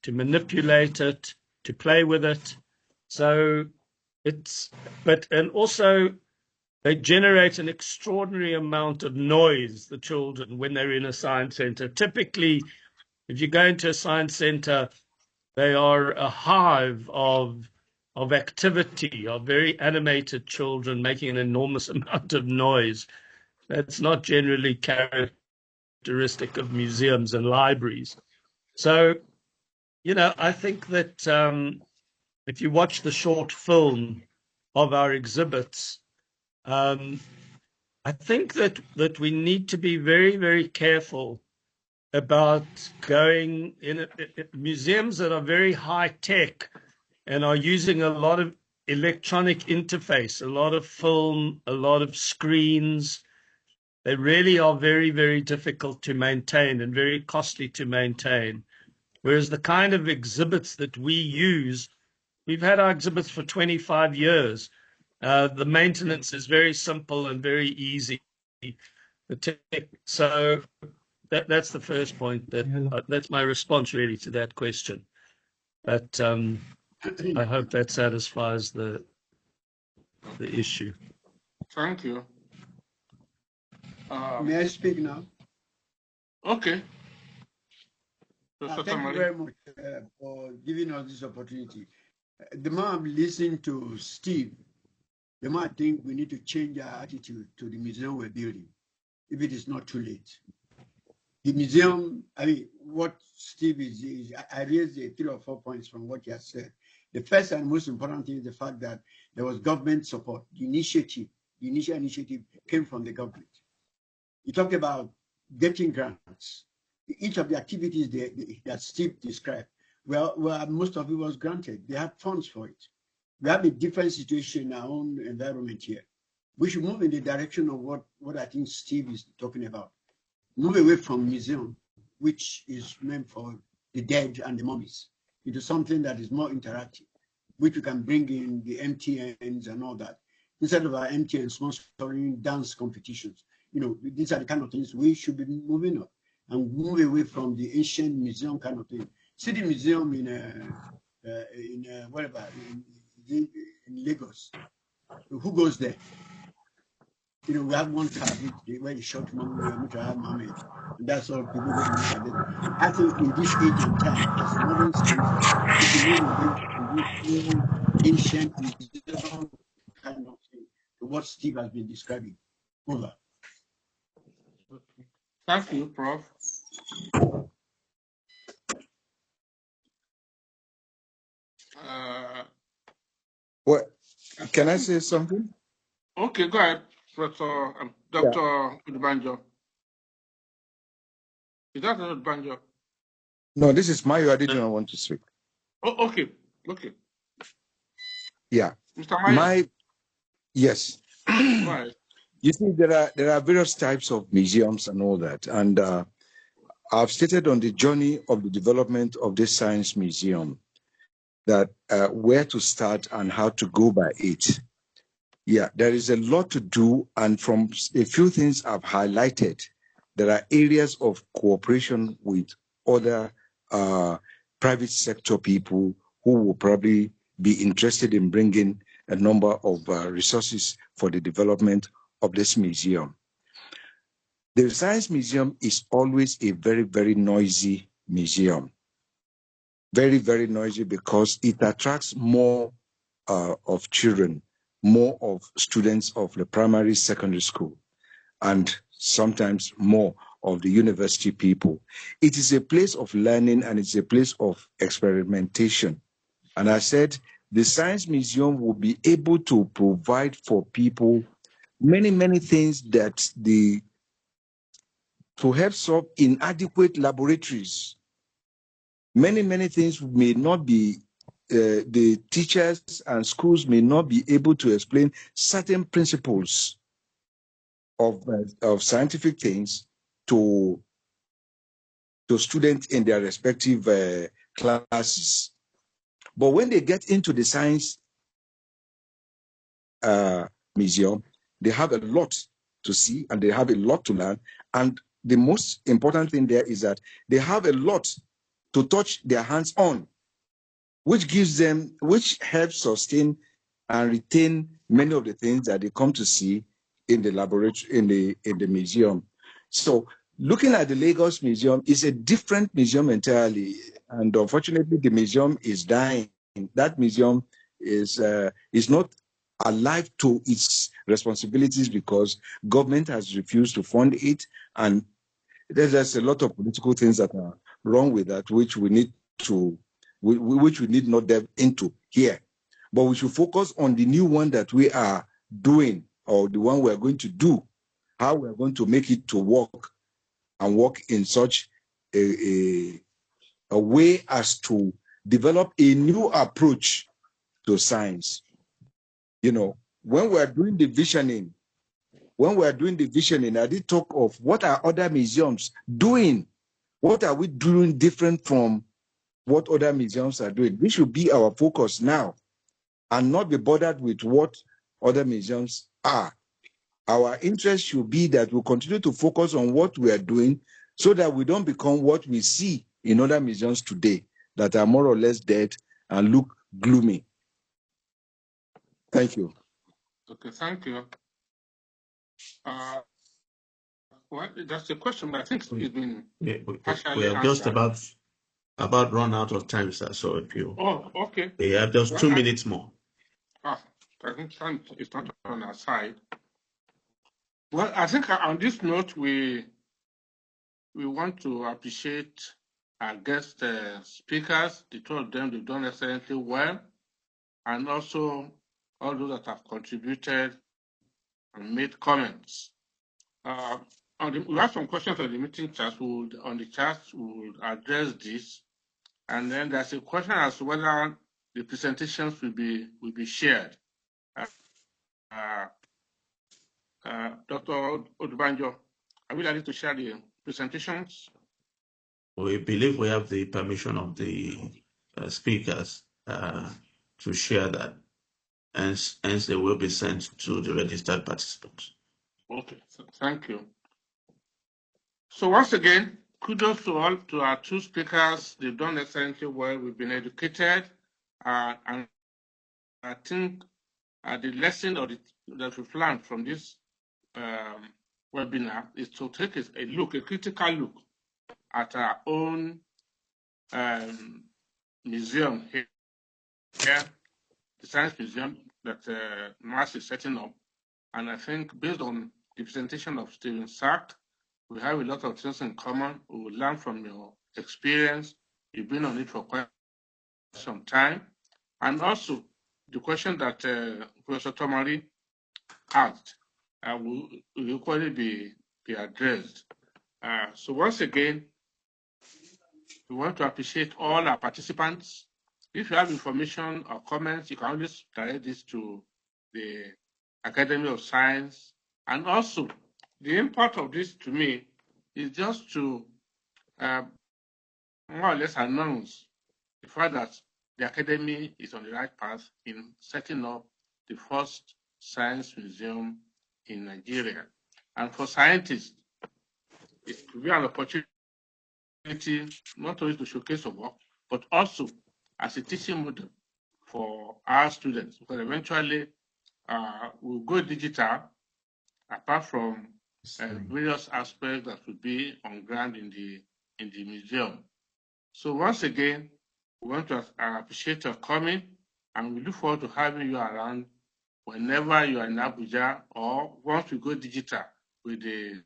to manipulate it, to play with it. So and also they generate an extraordinary amount of noise, the children, when they're in a science center. Typically, if you go into a science center, they are a hive of activity, of very animated children making an enormous amount of noise. That's not generally characteristic of museums and libraries. So, I think that if you watch the short film of our exhibits, I think that we need to be very, very careful about going in museums that are very high tech and are using a lot of electronic interface, a lot of film, a lot of screens. They really are very, very difficult to maintain and very costly to maintain. Whereas the kind of exhibits that we use, we've had our exhibits for 25 years. The maintenance is very simple and very easy. So that's the first point. That's my response really to that question. But I hope that satisfies the issue. Thank you. May I speak now? Okay. Thank you very much for giving us this opportunity. The more I'm listening to Steve, the more I think we need to change our attitude to the museum we're building, if it is not too late. The museum, what Steve is I raised 3 or 4 points from what he has said. The first and most important thing is the fact that there was government support. The initial initiative came from the government. You talked about getting grants. Each of the activities that Steve described, well, most of it was granted. They had funds for it. We have a different situation in our own environment here. We should move in the direction of what I think Steve is talking about. Move away from museum, which is meant for the dead and the mummies, into something that is more interactive, which we can bring in the MTNs and all that. Instead of our MTNs sponsoring dance competitions, these are the kind of things we should be moving up and move away from the ancient museum kind of thing. See the museum in Lagos. Who goes there? We have one tab where the short Muhammad, and that's all people go to look at it. I think in this age and time, as modern science, we should move away from this ancient museum kind of thing to what Steve has been describing. Over. Thank you, Prof. What? Can I say something? Okay, go ahead, Professor Dr. Udubanjo. Is that Udubanjo? No, this is Mayo. I didn't want to speak. Oh, okay. Yeah. Mr. Mayo. Yes. Right. You see, there are various types of museums and all that, and I've stated on the journey of the development of this science museum that where to start and how to go by it. Yeah, there is a lot to do, and from a few things I've highlighted, there are areas of cooperation with other private sector people who will probably be interested in bringing a number of resources for the development of this museum. The Science Museum is always a very, very noisy museum. very, very noisy because it attracts more of children, more of students of the primary, secondary school, and sometimes more of the university people. It is a place of learning and it's a place of experimentation. And I said, the Science Museum will be able to provide for people many, many things that to help solve inadequate laboratories. Many, many things may not be, the teachers and schools may not be able to explain certain principles of scientific things to students in their respective classes. But when they get into the Science Museum, they have a lot to see and they have a lot to learn. And the most important thing there is that they have a lot to touch their hands on, which helps sustain and retain many of the things that they come to see in the laboratory, in the museum. So looking at the Lagos Museum is a different museum entirely. And unfortunately, the museum is dying. That museum is not alive to its responsibilities because government has refused to fund it. And there's a lot of political things that are wrong with that, which we need not delve into here. But we should focus on the new one that we are doing, or the one we're going to do, how we're going to make it to work and work in such a way as to develop a new approach to science. You know, when we're doing the visioning, I did talk of what are other museums doing? What are we doing different from what other museums are doing? This should be our focus now and not be bothered with what other museums are. Our interest should be that we continue to focus on what we are doing so that we don't become what we see in other museums today that are more or less dead and look gloomy. Thank you. Okay, thank you. Well, that's a question, but I think it's been partially we have answered. just about run out of time, sir. So if you okay. We have just 2 minutes more. I think time is not on our side. Well, I think on this note, we want to appreciate our guest speakers. The two of them, they've done excellently well, and also all those that have contributed and made comments. We have some questions on the meeting chat. On the chat, we'll address this. And then there's a question as to whether the presentations will be shared. Dr. Odubanjo, are we ready to share the presentations? We believe we have the permission of the speakers to share that, and hence they will be sent to the registered participants. Okay, so thank you. So once again, kudos to our two speakers. They've done excellently well. We've been educated, and I think the lesson that we've learned from this webinar is to take a critical look at our own museum here, the Science Museum that NAS is setting up. And I think based on the presentation of Stephen Sack, we have a lot of things in common. We will learn from your experience. You've been on it for quite some time. And also the question that Professor Tomari asked will equally be addressed. So once again, we want to appreciate all our participants. If you have information or comments, you can always direct this to the Academy of Science. And also, the impact of this to me is just to more or less announce the fact that the Academy is on the right path in setting up the first science museum in Nigeria. And for scientists, it will be an opportunity not only to showcase our work, but also as a teaching model for our students, because eventually we'll go digital apart from various aspects that will be on ground in the museum. So once again, We want to appreciate your coming, and we look forward to having you around whenever you are in Abuja, or once we go digital with the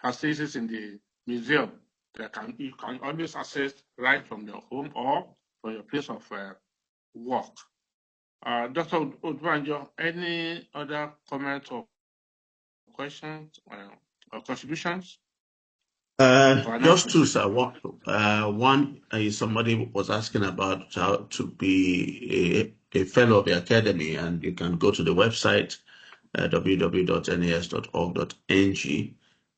facilities in the museum that you can always access right from your home or from your place of work. Dr. Odwanjo, any other comments or questions or contributions? Just two, sir. One is somebody was asking about how to be a fellow of the academy, and you can go to the website www.nas.org.ng,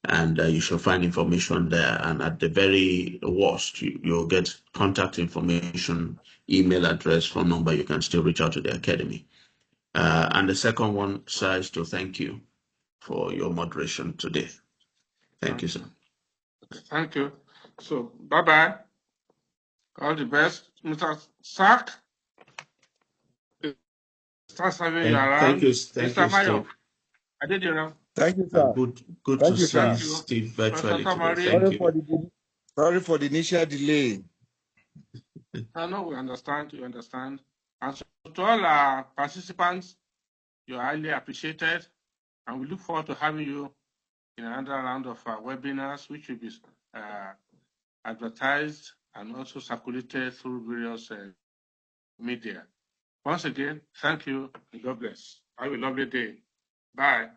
and you shall find information there. And at the very worst, you'll get contact information, email address, phone number. You can still reach out to the academy. And the second one, sir, is to thank you for your moderation today. Thank you, sir. Thank you. So, bye-bye. All the best. Mr. Sack, start serving you around. Thank you, Mr. Mayo, Steve. Adediran. Thank you, sir. Good Thank to you, see sir. Steve virtually Professor today. Marie. Thank you. Sorry for the initial delay. I know we understand, you understand. And so to all our participants, you're highly appreciated, and we look forward to having you in another round of our webinars, which will be advertised and also circulated through various media. Once again, thank you and God bless. Have a lovely day. Bye.